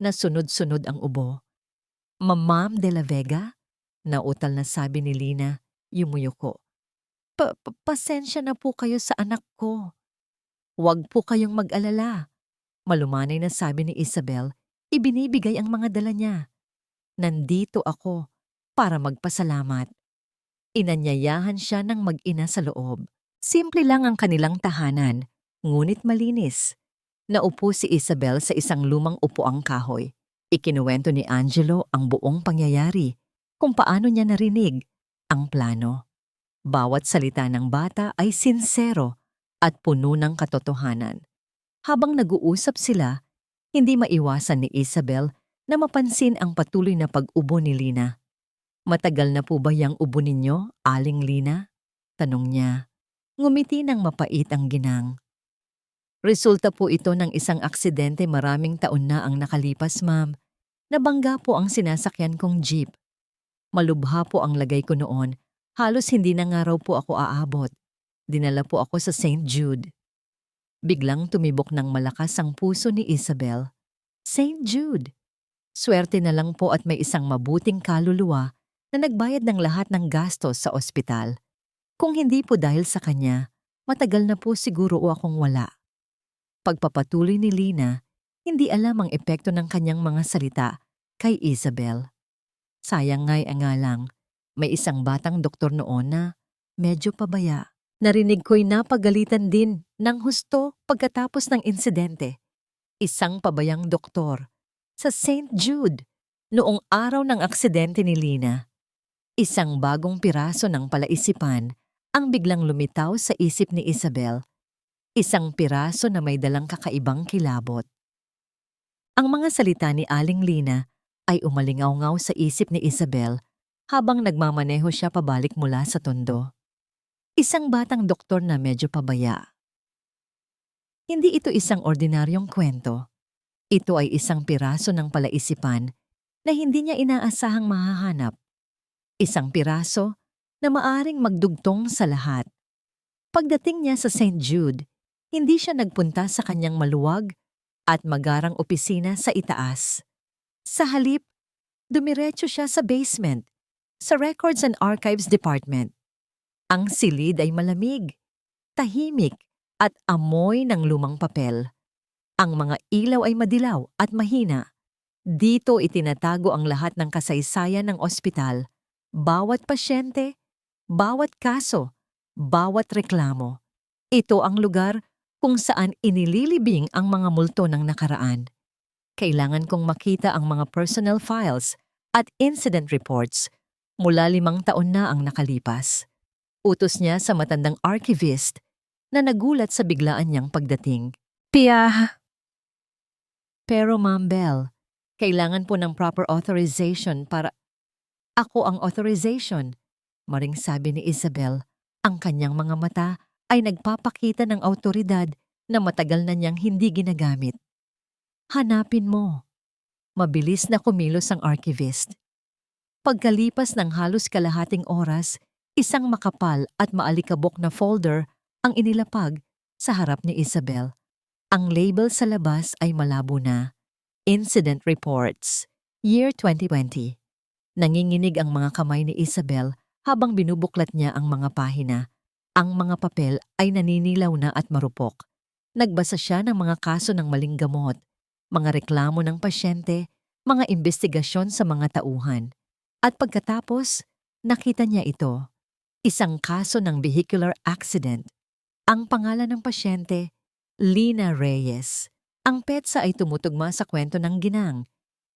na sunod-sunod ang ubo. Ma'am de la Vega? Nautal na sabi ni Lina, yumuyuko. Pasensya na po kayo sa anak ko. Huwag po kayong mag-alala. Malumanay na sabi ni Isabel, ibinibigay ang mga dala niya. Nandito ako para magpasalamat. Inanyayahan siya ng mag-ina sa loob. Simple lang ang kanilang tahanan, ngunit malinis. Naupo si Isabel sa isang lumang upuang kahoy. Ikinuwento ni Angelo ang buong pangyayari, kung paano niya narinig ang plano. Bawat salita ng bata ay sinsero at puno ng katotohanan. Habang nag-uusap sila, hindi maiwasan ni Isabel na mapansin ang patuloy na pag-ubo ni Lina. Matagal na po ba yang ubo ninyo, Aling Lina? Tanong niya. Ngumiti ng mapait ang ginang. Resulta po ito ng isang aksidente maraming taon na ang nakalipas, ma'am. Nabangga po ang sinasakyan kong jeep. Malubha po ang lagay ko noon. Halos hindi na nga raw po ako aabot. Dinala po ako sa St. Jude. Biglang tumibok ng malakas ang puso ni Isabel. St. Jude. Swerte na lang po at may isang mabuting kaluluwa na nagbayad ng lahat ng gastos sa ospital. Kung hindi po dahil sa kanya, matagal na po siguro akong wala. Pagpapatuloy ni Lina, hindi alam ang epekto ng kanyang mga salita kay Isabel. Sayang nga'y nga lang, may isang batang doktor noon na medyo pabaya. Narinig ko'y napagalitan din ng husto pagkatapos ng insidente. Isang pabayang doktor sa St. Jude noong araw ng aksidente ni Lina. Isang bagong piraso ng palaisipan ang biglang lumitaw sa isip ni Isabel. Isang piraso na may dalang kakaibang kilabot. Ang mga salita ni Aling Lina ay umalingaw-ngaw sa isip ni Isabel habang nagmamaneho siya pabalik mula sa Tondo. Isang batang doktor na medyo pabaya. Hindi ito isang ordinaryong kwento. Ito ay isang piraso ng palaisipan na hindi niya inaasahang mahahanap. Isang piraso na maaring magdugtong sa lahat. Pagdating niya sa St. Jude, hindi siya nagpunta sa kanyang maluwag at magarang opisina sa itaas. Sa halip, dumiretso siya sa basement, sa Records and Archives Department. Ang silid ay malamig, tahimik at amoy ng lumang papel. Ang mga ilaw ay madilaw at mahina. Dito itinatago ang lahat ng kasaysayan ng ospital, bawat pasyente, bawat kaso, bawat reklamo. Ito ang lugar kung saan inililibing ang mga multo ng nakaraan. Kailangan kong makita ang mga personal files at incident reports mula 5 taon na ang nakalipas. Utos niya sa matandang archivist na nagulat sa biglaan niyang pagdating. Pero Ma'am Belle, Kailangan po ng proper authorization para... Ako ang authorization, maring sabi ni Isabel. Ang kanyang mga mata ay nagpapakita ng awtoridad na matagal na niyang hindi ginagamit. Hanapin mo. Mabilis na kumilos ang archivist. Pagkalipas ng halos kalahating oras, isang makapal at maalikabok na folder ang inilapag sa harap ni Isabel. Ang label sa labas ay malabo na. Incident Reports, Year 2020. Nanginginig ang mga kamay ni Isabel habang binubuklat niya ang mga pahina. Ang mga papel ay naninilaw na at marupok. Nagbasa siya ng mga kaso ng maling gamot, mga reklamo ng pasyente, mga investigasyon sa mga tauhan. At pagkatapos, nakita niya ito. Isang kaso ng vehicular accident. Ang pangalan ng pasyente, Lina Reyes. Ang petsa ay tumutugma sa kwento ng ginang.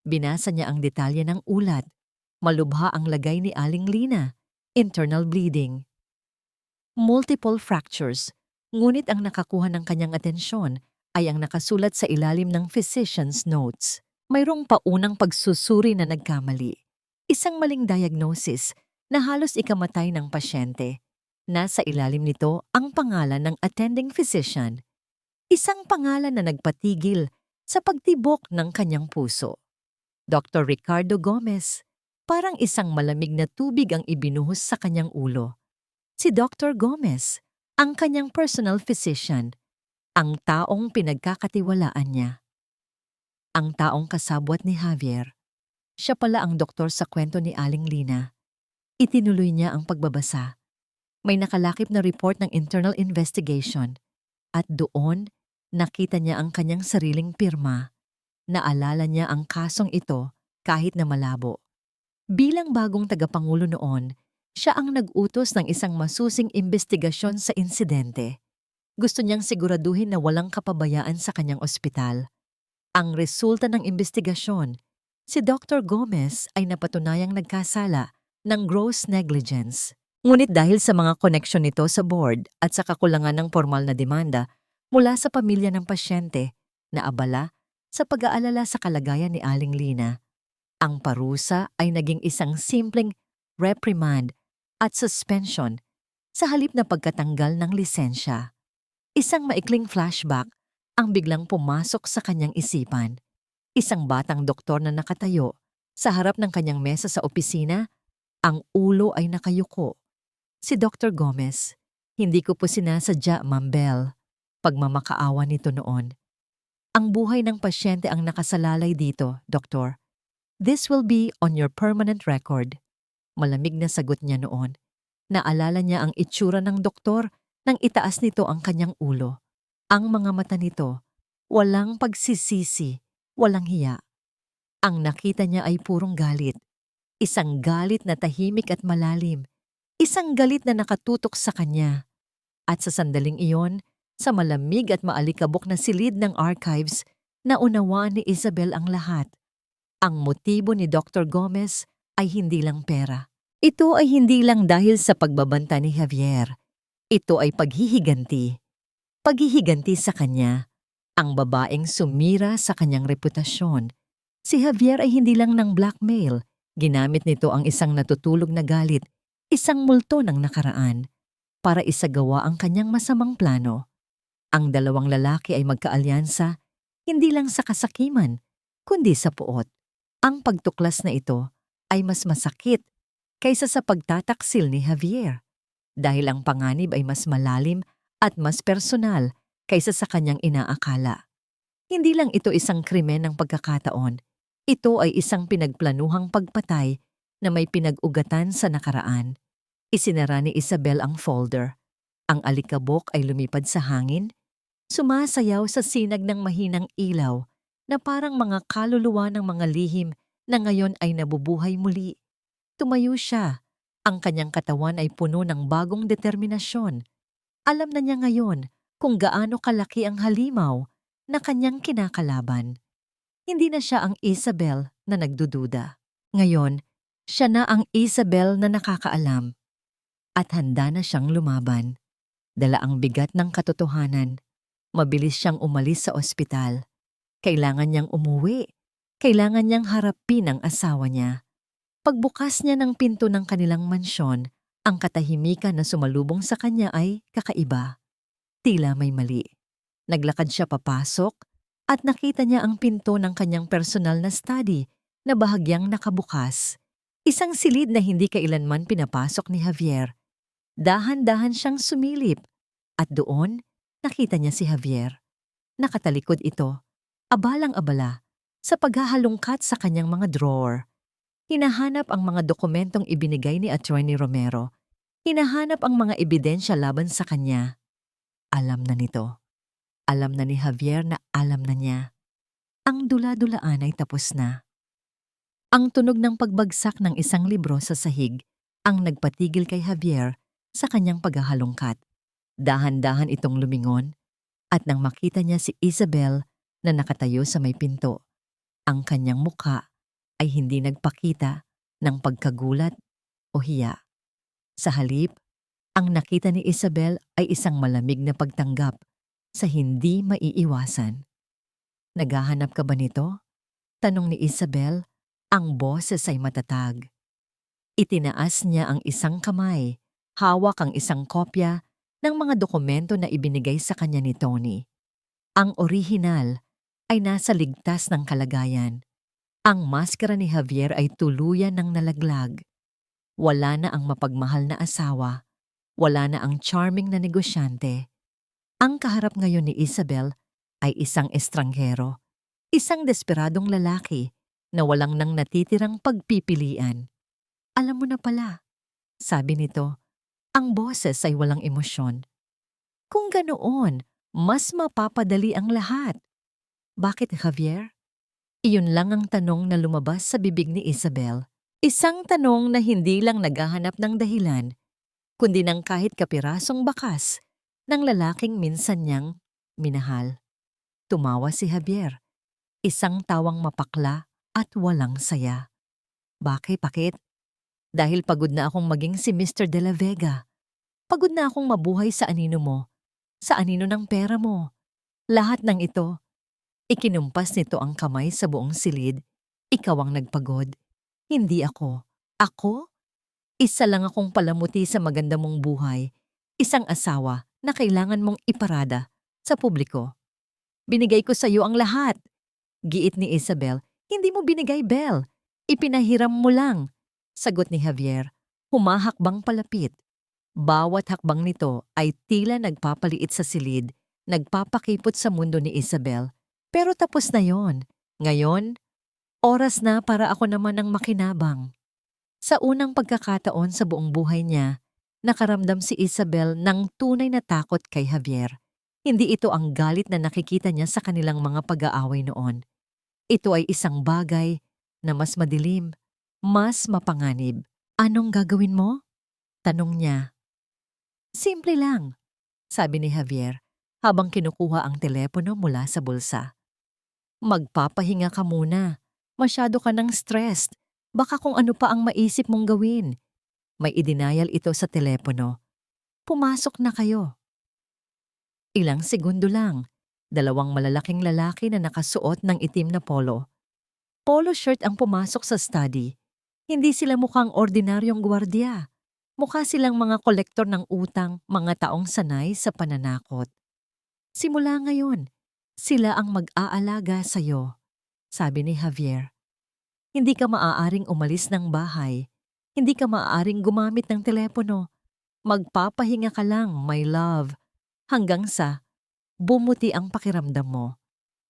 Binasa niya ang detalye ng ulat. Malubha ang lagay ni Aling Lina. Internal bleeding. Multiple fractures. Ngunit ang nakakuha ng kanyang atensyon ay ang nakasulat sa ilalim ng physician's notes. Mayroong paunang pagsusuri na nagkamali. Isang maling diagnosis na halos ikamatay ng pasyente. Nasa ilalim nito ang pangalan ng attending physician. Isang pangalan na nagpatigil sa pagtibok ng kanyang puso. Dr. Ricardo Gomez. Parang isang malamig na tubig ang ibinuhos sa kanyang ulo. Si Dr. Gomez, ang kanyang personal physician, ang taong pinagkakatiwalaan niya. Ang taong kasabwat ni Javier. Siya pala ang doktor sa kwento ni Aling Lina. Itinuloy niya ang pagbabasa. May nakalakip na report ng internal investigation at doon nakita niya ang kanyang sariling pirma. Naalala niya ang kasong ito kahit na malabo. Bilang bagong tagapangulo noon, siya ang nag-utos ng isang masusing investigasyon sa insidente. Gusto niyang siguraduhin na walang kapabayaan sa kanyang ospital. Ang resulta ng investigasyon, si Dr. Gomez ay napatunayang nagkasala ng gross negligence. Ngunit dahil sa mga koneksyon nito sa board at sa kakulangan ng formal na demanda mula sa pamilya ng pasyente, naabala sa pag-aalala sa kalagayan ni Aling Lina. Ang parusa ay naging isang simpleng reprimand at suspension sa halip na pagkatanggal ng lisensya. Isang maikling flashback ang biglang pumasok sa kanyang isipan. Isang batang doktor na nakatayo sa harap ng kanyang mesa sa opisina, ang ulo ay nakayuko. Si Dr. Gomez, hindi ko po sinasadya, Ma'am Bell. Pagmamakaawa nito noon. Ang buhay ng pasyente ang nakasalalay dito, Doktor. This will be on your permanent record. Malamig na sagot niya noon. Naalala niya ang itsura ng doktor nang itaas nito ang kanyang ulo. Ang mga mata nito, walang pagsisisi, walang hiya. Ang nakita niya ay purong galit. Isang galit na tahimik at malalim. Isang galit na nakatutok sa kanya. At sa sandaling iyon, sa malamig at maalikabok na silid ng archives, naunawaan ni Isabel ang lahat. Ang motibo ni Dr. Gomez ay hindi lang pera. Ito ay hindi lang dahil sa pagbabanta ni Javier. Ito ay paghihiganti. Paghihiganti sa kanya, ang babaeng sumira sa kanyang reputasyon. Si Javier ay hindi lang ng blackmail. Ginamit nito ang isang natutulog na galit, isang multo ng nakaraan, para isagawa ang kanyang masamang plano. Ang dalawang lalaki ay magkaalyansa, hindi lang sa kasakiman, kundi sa puot. Ang pagtuklas na ito ay mas masakit kaysa sa pagtataksil ni Javier dahil ang panganib ay mas malalim at mas personal kaysa sa kanyang inaakala. Hindi lang ito isang krimen ng pagkakataon, ito ay isang pinagplanuhang pagpatay na may pinag-ugatan sa nakaraan. Isinara ni Isabel ang folder. Ang alikabok ay lumipad sa hangin, sumasayaw sa sinag ng mahinang ilaw na parang mga kaluluwa ng mga lihim na ngayon ay nabubuhay muli. Tumayo siya. Ang kanyang katawan ay puno ng bagong determinasyon. Alam na niya ngayon kung gaano kalaki ang halimaw na kanyang kinakalaban. Hindi na siya ang Isabel na nagdududa. Ngayon, siya na ang Isabel na nakakaalam. At handa na siyang lumaban. Dala ang bigat ng katotohanan. Mabilis siyang umalis sa ospital. Kailangan niyang umuwi. Kailangan niyang harapin ang asawa niya. Pagbukas niya ng pinto ng kanilang mansyon, ang katahimikan na sumalubong sa kanya ay kakaiba. Tila may mali. Naglakad siya papasok at nakita niya ang pinto ng kanyang personal na study na bahagyang nakabukas. Isang silid na hindi kailanman pinapasok ni Javier. Dahan-dahan siyang sumilip at doon nakita niya si Javier. Nakatalikod ito, abalang-abala, sa paghahalungkat sa kanyang mga drawer. Hinahanap ang mga dokumentong ibinigay ni Attorney Romero. Hinahanap ang mga ebidensya laban sa kanya. Alam na nito. Alam na ni Javier na alam na niya. Ang dula-dulaan ay tapos na. Ang tunog ng pagbagsak ng isang libro sa sahig ang nagpatigil kay Javier sa kanyang paghahalungkat. Dahan-dahan itong lumingon at nang makita niya si Isabel na nakatayo sa may pinto, ang kanyang mukha ay hindi nagpakita ng pagkagulat o hiya. Sa halip, ang nakita ni Isabel ay isang malamig na pagtanggap sa hindi maiiwasan. Naghahanap ka ba nito? Tanong ni Isabel, ang boses ay matatag. Itinaas niya ang isang kamay, hawak ang isang kopya ng mga dokumento na ibinigay sa kanya ni Tony. Ang orihinal ay nasa ligtas ng kalagayan. Ang maskara ni Javier ay tuluyan ng nalaglag. Wala na ang mapagmahal na asawa. Wala na ang charming na negosyante. Ang kaharap ngayon ni Isabel ay isang estranghero. Isang desperadong lalaki na walang nang natitirang pagpipilian. Alam mo na pala, sabi nito, ang boses ay walang emosyon. Kung ganoon, mas mapapadali ang lahat. Bakit, Javier? Iyon lang ang tanong na lumabas sa bibig ni Isabel. Isang tanong na hindi lang naghahanap ng dahilan, kundi ng kahit kapirasong bakas ng lalaking minsan niyang minahal. Tumawa si Javier, isang tawang mapakla at walang saya. Bakit? Dahil pagod na akong maging si Mr. De La Vega. Pagod na akong mabuhay sa anino mo, sa anino ng pera mo. Lahat ng ito, ikinumpas nito ang kamay sa buong silid. Ikaw ang nagpagod, hindi ako. Ako? Isa lang akong palamuti sa maganda mong buhay. Isang asawa na kailangan mong iparada sa publiko. Binigay ko sa iyo ang lahat. Giit ni Isabel, hindi mo binigay, Belle. Ipinahiram mo lang. Sagot ni Javier, humahakbang palapit. Bawat hakbang nito ay tila nagpapaliit sa silid, nagpapakipot sa mundo ni Isabel. Pero tapos na yon. Ngayon, oras na para ako naman ang makinabang. Sa unang pagkakataon sa buong buhay niya, nakaramdam si Isabel ng tunay na takot kay Javier. Hindi ito ang galit na nakikita niya sa kanilang mga pag-aaway noon. Ito ay isang bagay na mas madilim, mas mapanganib. Anong gagawin mo? Tanong niya. Simple lang, sabi ni Javier habang kinukuha ang telepono mula sa bulsa. Magpapahinga ka muna. Masyado ka ng stressed. Baka kung ano pa ang maisip mong gawin. May idinayal ito sa telepono. Pumasok na kayo. Ilang segundo lang, dalawang malalaking lalaki na nakasuot ng itim na polo. Polo shirt ang pumasok sa study. Hindi sila mukhang ordinaryong gwardiya. Mukha silang mga kolektor ng utang, mga taong sanay sa pananakot. Simula ngayon, sila ang mag-aalaga sa'yo, sabi ni Javier. Hindi ka maaaring umalis ng bahay. Hindi ka maaaring gumamit ng telepono. Magpapahinga ka lang, my love. Hanggang sa bumuti ang pakiramdam mo.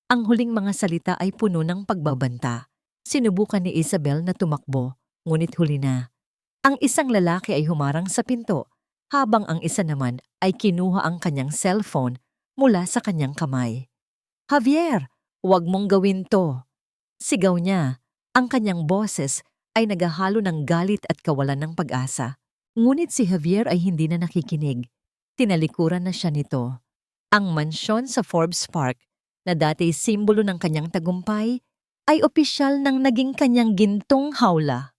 Ang huling mga salita ay puno ng pagbabanta. Sinubukan ni Isabel na tumakbo, ngunit huli na. Ang isang lalaki ay humarang sa pinto, habang ang isa naman ay kinuha ang kanyang cellphone mula sa kanyang kamay. Javier, huwag mong gawin to. Sigaw niya. Ang kanyang boses ay naghahalo ng galit at kawalan ng pag-asa. Ngunit si Javier ay hindi na nakikinig. Tinalikuran na siya nito. Ang mansyon sa Forbes Park, na dati simbolo ng kanyang tagumpay, ay opisyal ng naging kanyang gintong hawla.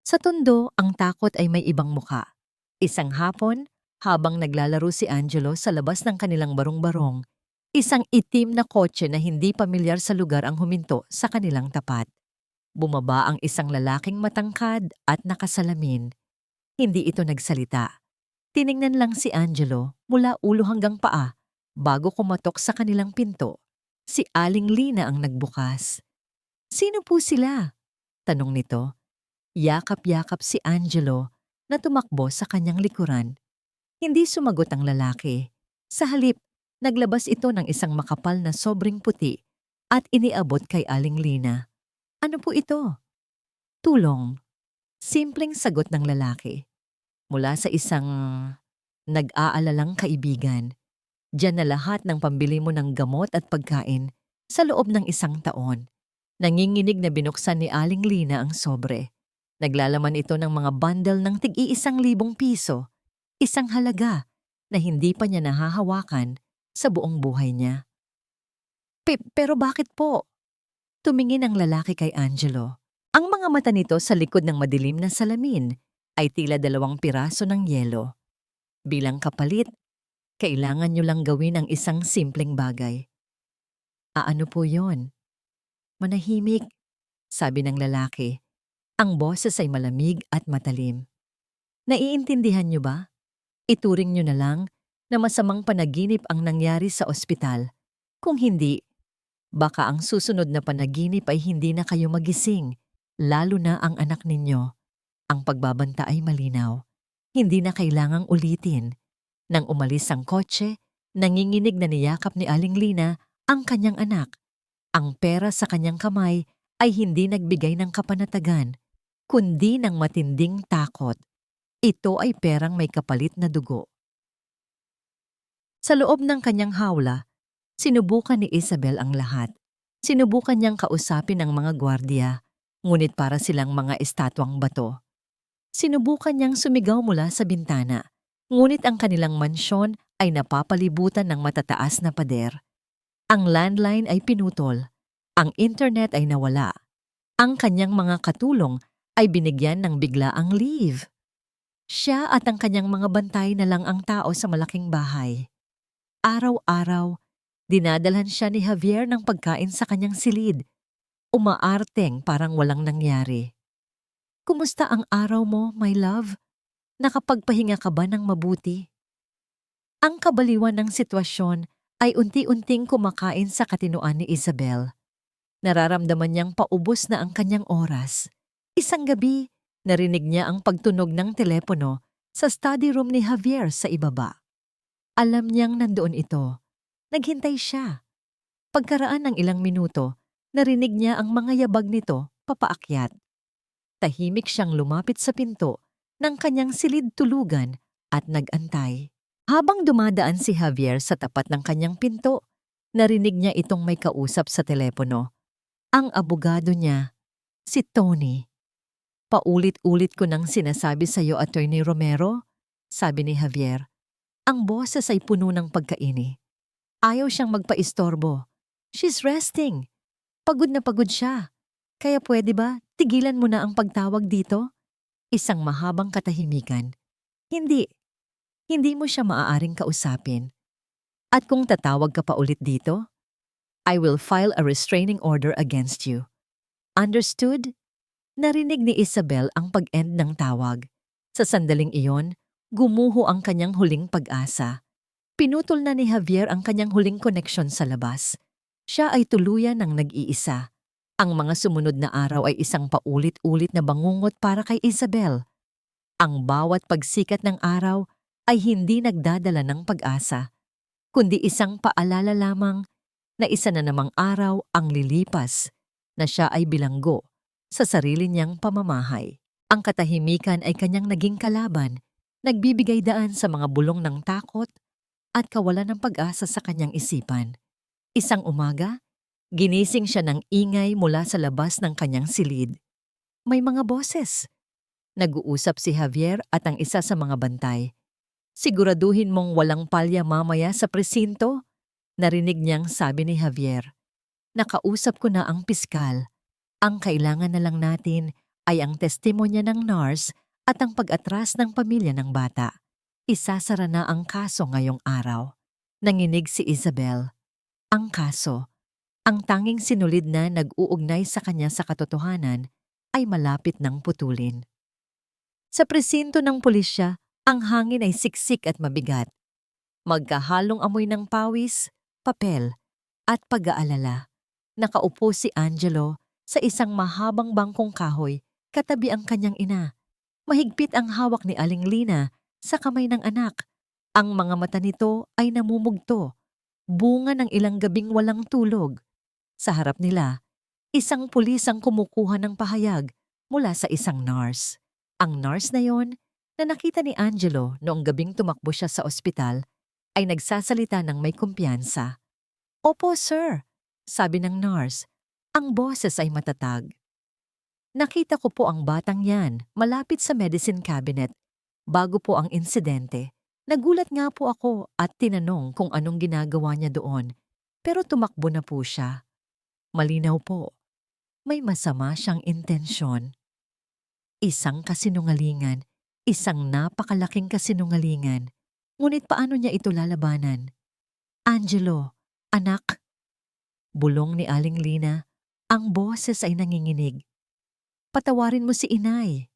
Sa tondo, ang takot ay may ibang muka. Isang hapon, habang naglalaro si Angelo sa labas ng kanilang barong-barong, Isang itim na kotse na hindi pamilyar sa lugar ang huminto sa kanilang tapat. Bumaba ang isang lalaking matangkad at nakasalamin. Hindi ito nagsalita. Tiningnan lang si Angelo mula ulo hanggang paa bago kumatok sa kanilang pinto. Si Aling Lina ang nagbukas. "Sino po sila?" tanong nito. Yakap-yakap si Angelo na tumakbo sa kanyang likuran. Hindi sumagot ang lalaki. Sa halip, naglabas ito ng isang makapal na sobrang puti at iniabot kay Aling Lina. "Ano po ito?" "Tulong." Simpleng sagot ng lalaki. Mula sa isang nag-aalalang kaibigan. Diyan na lahat ng pambili mo ng gamot at pagkain sa loob ng 1 taon. Nanginginig na binuksan ni Aling Lina ang sobre. Naglalaman ito ng mga bundle ng tig-1,000 piso. Isang halaga na hindi pa niya nahahawakan sa buong buhay niya. Pero bakit po?" Tumingin ang lalaki kay Angelo. Ang mga mata nito sa likod ng madilim na salamin ay tila 2 piraso ng yelo. "Bilang kapalit, kailangan niyo lang gawin ang isang simpleng bagay." "Ano po yon?" "Manahimik," sabi ng lalaki. Ang boses ay malamig at matalim. "Naiintindihan niyo ba? Ituring niyo na lang na masamang panaginip ang nangyari sa ospital. Kung hindi, baka ang susunod na panaginip ay hindi na kayo magising, lalo na ang anak ninyo. Ang pagbabanta ay malinaw. Hindi na kailangang ulitin." Nang umalis ang kotse, nanginginig na niyakap ni Aling Lina ang kanyang anak. Ang pera sa kanyang kamay ay hindi nagbigay ng kapanatagan, kundi ng matinding takot. Ito ay perang may kapalit na dugo. Sa loob ng kanyang hawla, sinubukan ni Isabel ang lahat. Sinubukan niyang kausapin ang mga gwardiya, ngunit para silang mga estatwang bato. Sinubukan niyang sumigaw mula sa bintana, ngunit ang kanilang mansyon ay napapalibutan ng matataas na pader. Ang landline ay pinutol. Ang internet ay nawala. Ang kanyang mga katulong ay binigyan ng biglaang leave. Siya at ang kanyang mga bantay na lang ang tao sa malaking bahay. Araw-araw, dinadalhan siya ni Javier ng pagkain sa kanyang silid. Umaarteng parang walang nangyari. "Kumusta ang araw mo, my love? Nakapagpahinga ka ba ng mabuti?" Ang kabaliwan ng sitwasyon ay unti-unting kumakain sa katinoan ni Isabel. Nararamdaman niyang paubos na ang kanyang oras. Isang gabi, narinig niya ang pagtunog ng telepono sa study room ni Javier sa ibaba. Alam niyang nandoon ito. Naghintay siya. Pagkaraan ng ilang minuto, narinig niya ang mga yabag nito papaakyat. Tahimik siyang lumapit sa pinto ng kanyang silid tulugan at nag-antay. Habang dumadaan si Javier sa tapat ng kanyang pinto, narinig niya itong may kausap sa telepono. Ang abogado niya, si Tony. "Paulit-ulit ko nang sinasabi sa iyo, Attorney Romero," sabi ni Javier. Ang boses ay puno ng pagkaini. Ayaw siyang magpaistorbo. "She's resting. Pagod na pagod siya. Kaya pwede ba tigilan mo na ang pagtawag dito?" Isang mahabang katahimikan. "Hindi. Hindi mo siya maaaring kausapin. At kung tatawag ka pa ulit dito, I will file a restraining order against you. Understood?" Narinig ni Isabel ang pag-end ng tawag. Sa sandaling iyon, gumuho ang kanyang huling pag-asa. Pinutol na ni Javier ang kanyang huling koneksyon sa labas. Siya ay tuluyan ng nag-iisa. Ang mga sumunod na araw ay isang paulit-ulit na bangungot para kay Isabel. Ang bawat pagsikat ng araw ay hindi nagdadala ng pag-asa, kundi isang paalala lamang na isa na namang araw ang lilipas, na siya ay bilanggo sa sarili niyang pamamahay. Ang katahimikan ay kanyang naging kalaban, nagbibigay daan sa mga bulong ng takot at kawalan ng pag-asa sa kanyang isipan. Isang umaga, ginising siya ng ingay mula sa labas ng kanyang silid. May mga boses. Nag-uusap si Javier at ang isa sa mga bantay. "Siguraduhin mong walang palya mamaya sa presinto," narinig niyang sabi ni Javier. "Nakausap ko na ang piskal. Ang kailangan na lang natin ay ang testimonya ng nurse at ang pag-atras ng pamilya ng bata. Isasara na ang kaso ngayong araw." Nanginig si Isabel. Ang kaso, ang tanging sinulid na nag-uugnay sa kanya sa katotohanan ay malapit ng putulin. Sa presinto ng pulisya, ang hangin ay siksik at mabigat. Magkahalong amoy ng pawis, papel, at pag-aalala. Nakaupo si Angelo sa isang mahabang bangkong kahoy katabi ang kanyang ina. Mahigpit ang hawak ni Aling Lina sa kamay ng anak. Ang mga mata nito ay namumugto, bunga ng ilang gabing walang tulog. Sa harap nila, isang pulis ang kumukuha ng pahayag mula sa isang nurse. Ang nurse na yon, na nakita ni Angelo noong gabing tumakbo siya sa ospital, ay nagsasalita ng may kumpiyansa. "Opo, sir," sabi ng nurse. Ang boses ay matatag. "Nakita ko po ang batang yan malapit sa medicine cabinet bago po ang insidente. Nagulat nga po ako at tinanong kung anong ginagawa niya doon, pero tumakbo na po siya. Malinaw po, may masama siyang intensyon." Isang kasinungalingan, isang napakalaking kasinungalingan. Ngunit paano niya ito lalabanan? "Angelo, anak," bulong ni Aling Lina, ang boses ay nanginginig. "Patawarin mo si inay."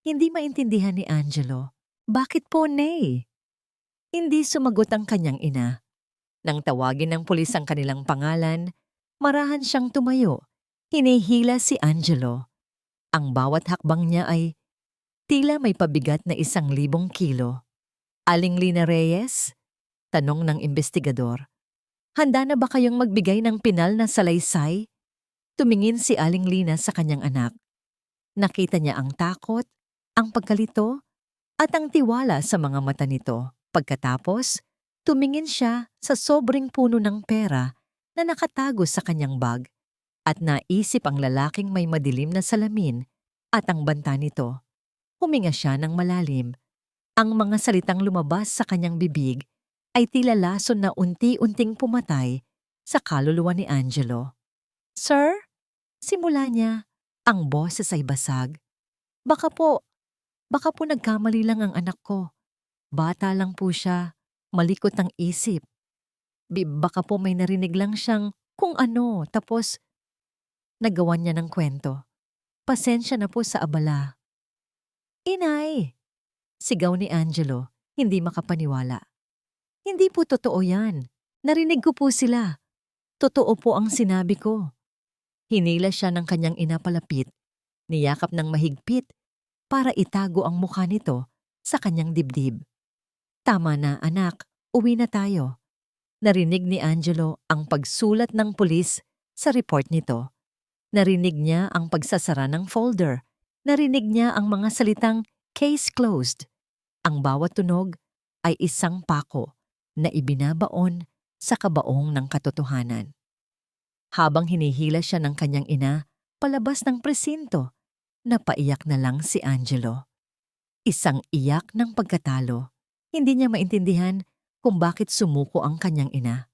Hindi maintindihan ni Angelo. "Bakit po, Nay?" Hindi sumagot ang kanyang ina. Nang tawagin ng pulis ang kanilang pangalan, marahan siyang tumayo. Hinihila si Angelo. Ang bawat hakbang niya ay tila may pabigat na 1,000 kilo. "Aling Lina Reyes?" tanong ng investigador. "Handa na ba kayong magbigay ng pinal na salaysay?" Tumingin si Aling Lina sa kanyang anak. Nakita niya ang takot, ang pagkalito, at ang tiwala sa mga mata nito. Pagkatapos, tumingin siya sa sobrang puno ng pera na nakatago sa kanyang bag at naisip ang lalaking may madilim na salamin at ang banta nito. Huminga siya ng malalim. Ang mga salitang lumabas sa kanyang bibig ay tila lason na unti-unting pumatay sa kaluluwa ni Angelo. "Sir?" Simula niya, ang boses ay basag. Baka po nagkamali lang ang anak ko. Bata lang po siya, malikot ang isip. Baka po may narinig lang siyang kung ano, tapos nagawan niya ng kwento. Pasensya na po sa abala." "Inay!" sigaw ni Angelo, hindi makapaniwala. "Hindi po totoo yan. Narinig ko po sila. Totoo po ang sinabi ko." Hinila siya ng kanyang ina palapit, niyakap ng mahigpit para itago ang mukha nito sa kanyang dibdib. "Tama na, anak. Uwi na tayo." Narinig ni Angelo ang pagsulat ng pulis sa report nito. Narinig niya ang pagsasara ng folder. Narinig niya ang mga salitang "case closed." Ang bawat tunog ay isang pako na ibinabaon sa kabaong ng katotohanan. Habang hinihila siya ng kanyang ina palabas ng presinto, napaiyak na lang si Angelo. Isang iyak ng pagkatalo. Hindi niya maintindihan kung bakit sumuko ang kanyang ina.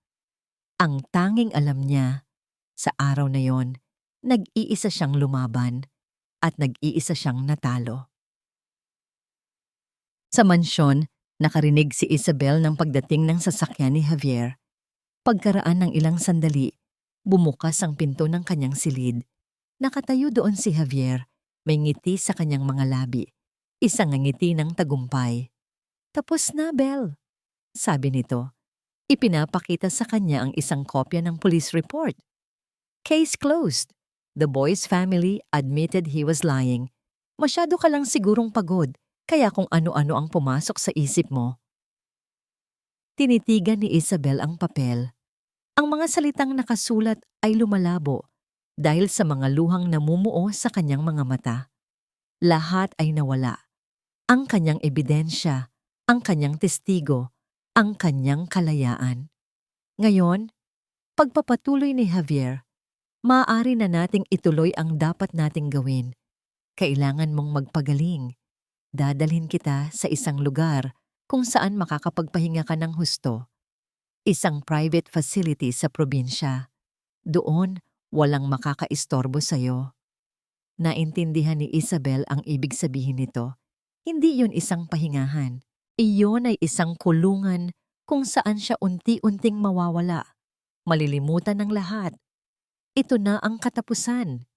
Ang tanging alam niya, sa araw na yon, nag-iisa siyang lumaban at nag-iisa siyang natalo. Sa mansyon, nakarinig si Isabel ng pagdating ng sasakyan ni Javier. Pagkaraan ng ilang sandali, bumukas ang pinto ng kanyang silid. Nakatayo doon si Javier, may ngiti sa kanyang mga labi. Isang ngiti ng tagumpay. "Tapos na, Belle," sabi nito. Ipinapakita sa kanya ang isang kopya ng police report. "Case closed. The boy's family admitted he was lying. Masyado ka lang sigurong pagod, kaya kung ano-ano ang pumasok sa isip mo." Tinitigan ni Isabel ang papel. Ang mga salitang nakasulat ay lumalabo dahil sa mga luhang namumuo sa kanyang mga mata. Lahat ay nawala. Ang kanyang ebidensya, ang kanyang testigo, ang kanyang kalayaan. Ngayon, pagpapatuloy ni Javier, maaari na nating ituloy ang dapat nating gawin. Kailangan mong magpagaling. Dadalhin kita sa isang lugar kung saan makakapagpahinga ka ng husto. Isang private facility sa probinsya. Doon, walang makakaistorbo sa'yo. Naintindihan ni Isabel ang ibig sabihin nito. Hindi yun isang pahingahan. Iyon ay isang kulungan kung saan siya unti-unting mawawala. malilimutan ng lahat. Ito na ang katapusan.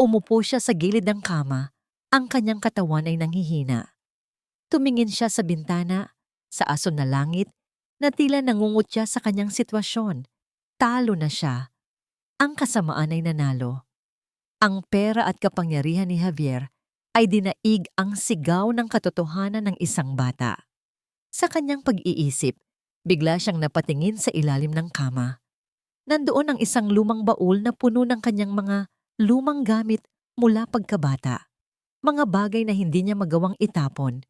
Umupo siya sa gilid ng kama, ang kanyang katawan ay nanghihina. Tumingin siya sa bintana, sa aso na langit, na tila nangungutya sa kanyang sitwasyon. Talo na siya. Ang kasamaan ay nanalo. Ang pera at kapangyarihan ni Javier ay dinaig ang sigaw ng katotohanan ng isang bata. Sa kanyang pag-iisip, bigla siyang napatingin sa ilalim ng kama. Nandoon ang isang lumang baul na puno ng kanyang mga lumang gamit mula pagkabata. Mga bagay na hindi niya magawang itapon.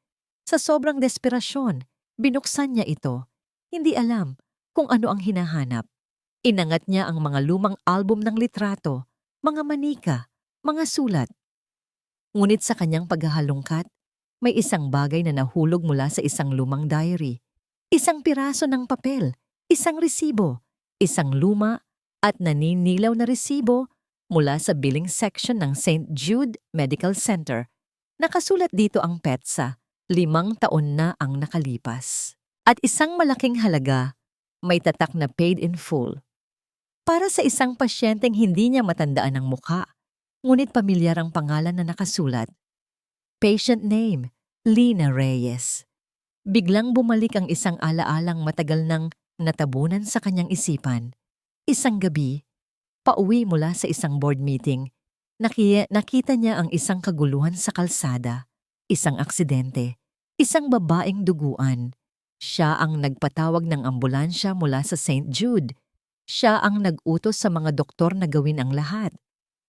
Sa sobrang desperasyon, binuksan niya ito. Hindi alam kung ano ang hinahanap. Inangat niya ang mga lumang album ng litrato, mga manika, mga sulat. Ngunit sa kanyang paghahalungkat, may isang bagay na nahulog mula sa isang lumang diary. Isang piraso ng papel, isang resibo, isang luma at naninilaw na resibo mula sa billing section ng St. Jude Medical Center. Nakasulat dito ang petsa, 5 taon na ang nakalipas. At isang malaking halaga, may tatak na paid in full. Para sa isang pasyenteng hindi niya matandaan ang mukha, ngunit pamilyar ang pangalan na nakasulat. Patient name, Lina Reyes. Biglang bumalik ang isang alaalang matagal nang natabunan sa kanyang isipan. Isang gabi, pauwi mula sa isang board meeting, nakita niya ang isang kaguluhan sa kalsada, isang aksidente, isang babaeng duguan. Siya ang nagpatawag ng ambulansya mula sa St. Jude. Siya ang nag-utos sa mga doktor na gawin ang lahat.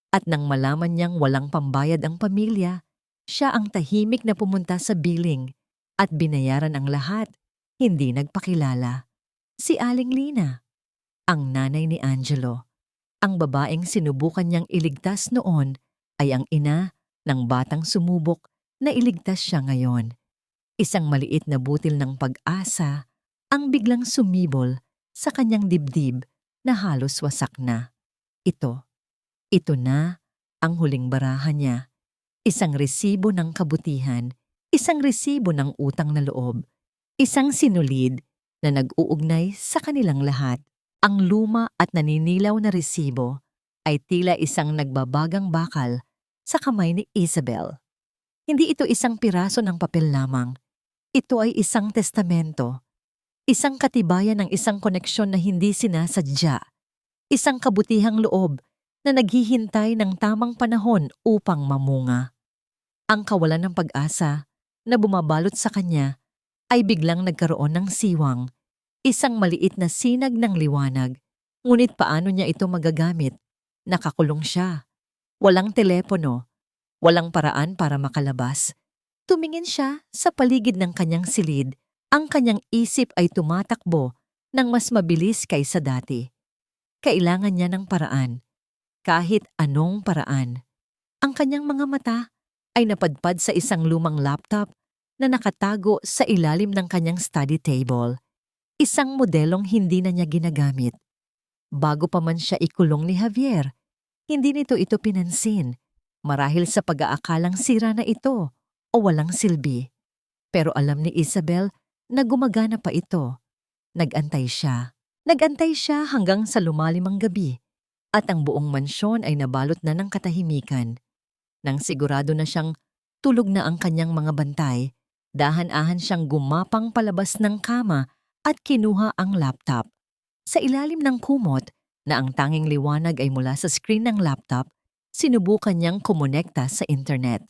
At nang malaman niyang walang pambayad ang pamilya, siya ang tahimik na pumunta sa billing at binayaran ang lahat, hindi nagpakilala. Si Aling Lina, ang nanay ni Angelo. Ang babaeng sinubukan niyang iligtas noon ay ang ina ng batang sumubok na iligtas siya ngayon. Isang maliit na butil ng pag-asa ang biglang sumibol sa kanyang dibdib na halos wasak na. Ito na ang huling barahan niya. Isang resibo ng kabutihan, isang resibo ng utang na loob, isang sinulid na nag-uugnay sa kanilang lahat. Ang luma at naninilaw na resibo ay tila isang nagbabagang bakal sa kamay ni Isabel. Hindi ito isang piraso ng papel lamang. Ito ay isang testamento, isang katibayan ng isang koneksyon na hindi sinasadya, isang kabutihang loob na naghihintay ng tamang panahon upang mamunga. Ang kawalan ng pag-asa na bumabalot sa kanya ay biglang nagkaroon ng siwang, isang maliit na sinag ng liwanag. Ngunit paano niya ito magagamit? Nakakulong siya. Walang telepono, walang paraan para makalabas. Tumingin siya sa paligid ng kanyang silid. Ang kanyang isip ay tumatakbo ng mas mabilis kaysa dati. Kailangan niya ng paraan. Kahit anong paraan. Ang kanyang mga mata ay napadpad sa isang lumang laptop na nakatago sa ilalim ng kanyang study table. Isang modelong hindi na niya ginagamit. Bago pa man siya ikulong ni Javier, hindi nito ito pinansin, marahil sa pag-aakalang sira na ito o walang silbi. Pero alam ni Isabel na gumagana pa ito. Nag-antay siya. Nag-antay siya hanggang sa lumalim ang gabi at ang buong mansyon ay nabalot na ng katahimikan. Nang sigurado na siyang tulog na ang kanyang mga bantay, dahan-ahan siyang gumapang palabas ng kama at kinuha ang laptop. Sa ilalim ng kumot na ang tanging liwanag ay mula sa screen ng laptop, sinubukan niyang kumonekta sa internet.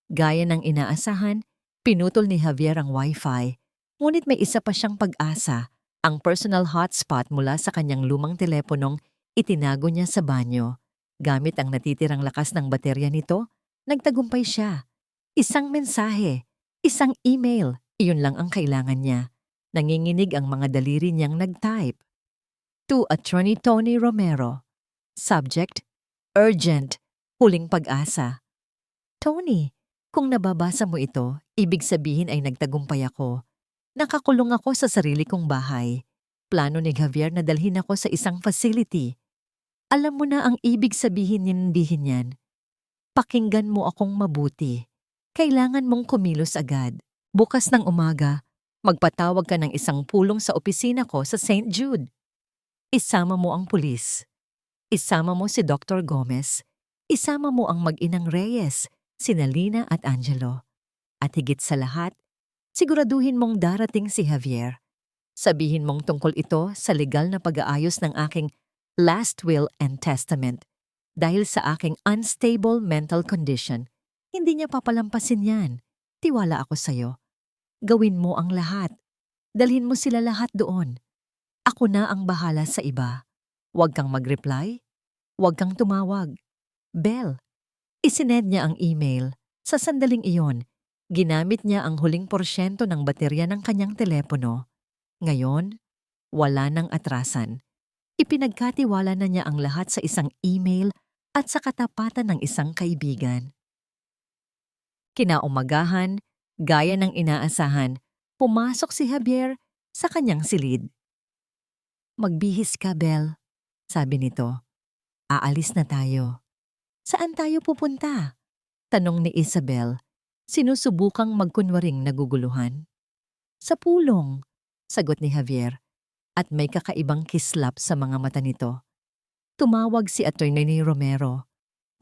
Gaya ng inaasahan, pinutol ni Javier ang wifi, ngunit may isa pa siyang pag-asa, ang personal hotspot mula sa kanyang lumang teleponong itinago niya sa banyo. Gamit ang natitirang lakas ng baterya nito, nagtagumpay siya. Isang mensahe, isang email, iyon lang ang kailangan niya. Nanginginig ang mga daliri niyang nag-type. To Attorney Tony Romero. Subject, Urgent, Huling Pag-asa. Tony, kung nababasa mo ito, ibig sabihin ay nagtagumpay ako. Nakakulong ako sa sarili kong bahay. Plano ni Javier na dalhin ako sa isang facility. Alam mo na ang ibig sabihin yan. Pakinggan mo akong mabuti. Kailangan mong kumilos agad. Bukas ng umaga, magpatawag ka ng isang pulong sa opisina ko sa St. Jude. Isama mo ang pulis. Isama mo si Dr. Gomez. Isama mo ang mag-inang Reyes, sina Lina at Angelo. At higit sa lahat, siguraduhin mong darating si Javier. Sabihin mong tungkol ito sa legal na pag-aayos ng aking last will and testament. Dahil sa aking unstable mental condition, hindi niya papalampasin yan. Tiwala ako sa'yo. Gawin mo ang lahat. Dalhin mo sila lahat doon. Ako na ang bahala sa iba. Huwag kang mag-reply. Huwag kang tumawag. Bell. Isinend niya ang email. Sa sandaling iyon, ginamit niya ang huling porsyento ng baterya ng kanyang telepono. Ngayon, wala nang atrasan. Ipinagkatiwala na niya ang lahat sa isang email at sa katapatan ng isang kaibigan. Kinaumagahan, gaya ng inaasahan, pumasok si Javier sa kanyang silid. "Magbihis ka, Belle," sabi nito. "Aalis na tayo." "Saan tayo pupunta?" tanong ni Isabel, sinusubukang magkunwaring naguguluhan. "Sa pulong," sagot ni Javier, at may kakaibang kislap sa mga mata nito. Tumawag si Attorney Romero.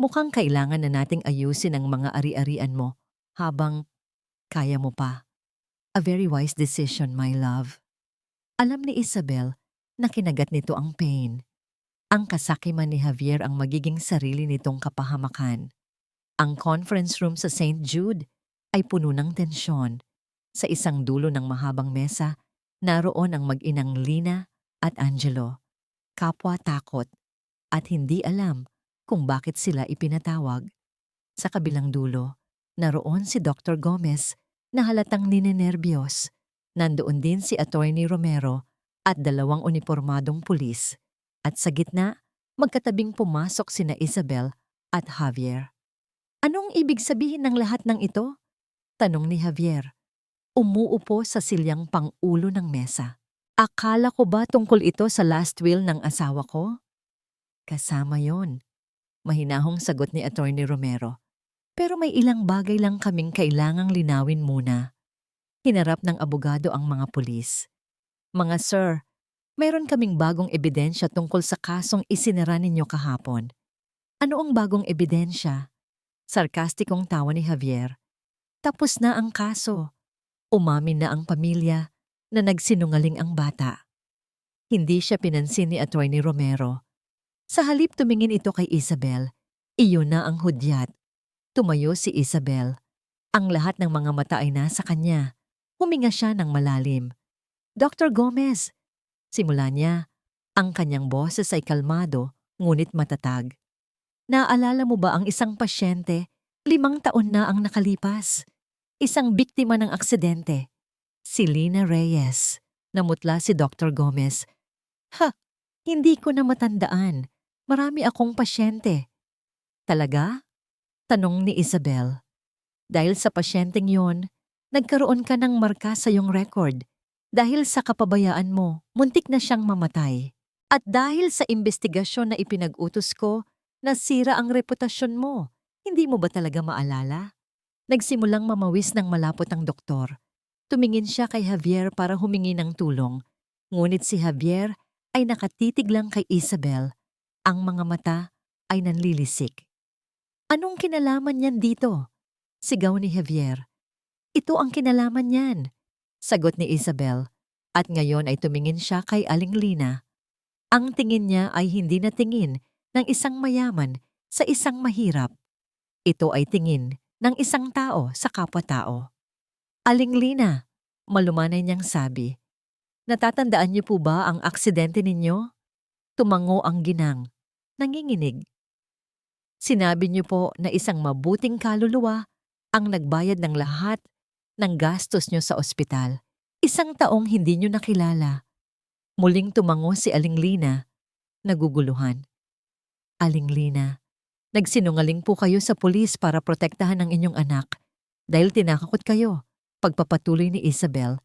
"Mukhang kailangan na nating ayusin ang mga ari-arian mo habang kaya mo pa." "A very wise decision, my love." Alam ni Isabel na kinagat nito ang pain. Ang kasakiman ni Javier ang magiging sarili nitong kapahamakan. Ang conference room sa St. Jude ay puno ng tensyon. Sa isang dulo ng mahabang mesa, naroon ang mag-inang Lina at Angelo. Kapwa takot at hindi alam kung bakit sila ipinatawag. Sa kabilang dulo, naroon si Dr. Gomez na halatang ninenerbiyos. Nandoon din si Attorney Romero at dalawang unipormadong pulis. At sa gitna, magkatabing pumasok sina Isabel at Javier. "Anong ibig sabihin ng lahat ng ito?" tanong ni Javier. Umuupo sa silyang pang-ulo ng mesa. "Akala ko ba tungkol ito sa last will ng asawa ko?" "Kasama yon," mahinahong sagot ni Attorney Romero. "Pero may ilang bagay lang kaming kailangang linawin muna." Hinarap ng abogado ang mga pulis. "Mga sir, mayroon kaming bagong ebidensya tungkol sa kasong isinara ninyo kahapon." "Ano ang bagong ebidensya?" Sarkastikong tawa ni Javier. "Tapos na ang kaso. Umamin na ang pamilya na nagsinungaling ang bata." Hindi siya pinansin ni Attorney Romero. Sa halip tumingin ito kay Isabel, iyon na ang hudyat. Tumayo si Isabel. Ang lahat ng mga mata ay nasa kanya. Huminga siya ng malalim. "Dr. Gomez," simula niya. Ang kanyang boses ay kalmado, ngunit matatag. "Naaalala mo ba ang isang pasyente? 5 taon na ang nakalipas. Isang biktima ng aksidente. Si Lina Reyes." Namutla si Dr. Gomez. "Ha, hindi ko na matandaan. Marami akong pasyente." "Talaga?" tanong ni Isabel. "Dahil sa pasyenteng yon, nagkaroon ka ng marka sa iyong record. Dahil sa kapabayaan mo, muntik na siyang mamatay. At dahil sa investigasyon na ipinag-utos ko, nasira ang reputasyon mo. Hindi mo ba talaga maalala?" Nagsimulang mamawis ng malapot ang doktor. Tumingin siya kay Javier para humingi ng tulong. Ngunit si Javier ay nakatitig lang kay Isabel. Ang mga mata ay nanlilisik. "Anong kinalaman niyan dito?" sigaw ni Javier. "Ito ang kinalaman niyan," sagot ni Isabel. At ngayon ay tumingin siya kay Aling Lina. Ang tingin niya ay hindi na tingin ng isang mayaman sa isang mahirap. Ito ay tingin ng isang tao sa kapwa-tao. "Aling Lina," malumanay niyang sabi, "natatandaan niyo po ba ang aksidente ninyo?" Tumango ang ginang, nanginginig. "Sinabi niyo po na isang mabuting kaluluwa ang nagbayad ng lahat ng gastos niyo sa ospital. 1 taong hindi niyo nakilala." Muling tumango si Aling Lina, naguguluhan. "Aling Lina, nagsinungaling po kayo sa pulis para protektahan ang inyong anak dahil tinakot kayo." Pagpapatuloy ni Isabel.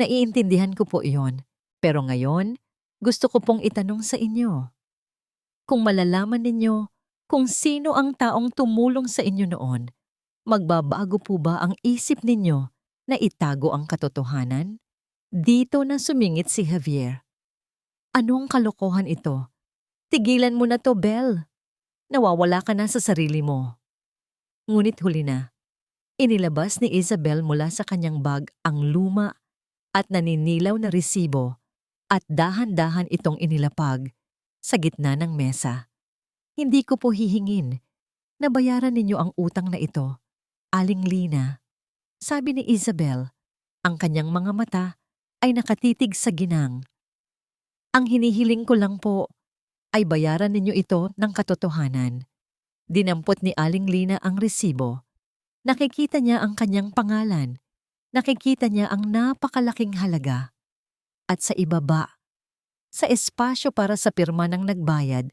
"Naiintindihan ko po iyon. Pero ngayon, gusto ko pong itanong sa inyo. Kung malalaman ninyo kung sino ang taong tumulong sa inyo noon, magbabago po ba ang isip ninyo na itago ang katotohanan?" Dito na sumingit si Javier. Anong kalokohan ito? Tigilan mo na to, Belle. Nawawala ka na sa sarili mo. Ngunit huli na, inilabas ni Isabel mula sa kanyang bag ang luma at naninilaw na resibo at dahan-dahan itong inilapag sa gitna ng mesa. Hindi ko po hihingin na bayaran ninyo ang utang na ito, Aling Lina, sabi ni Isabel. Ang kanyang mga mata ay nakatitig sa ginang. Ang hinihiling ko lang po ay bayaran ninyo ito ng katotohanan. Dinampot ni Aling Lina ang resibo. Nakikita niya ang kanyang pangalan. Nakikita niya ang napakalaking halaga. At sa ibaba, sa espasyo para sa pirma ng nagbayad,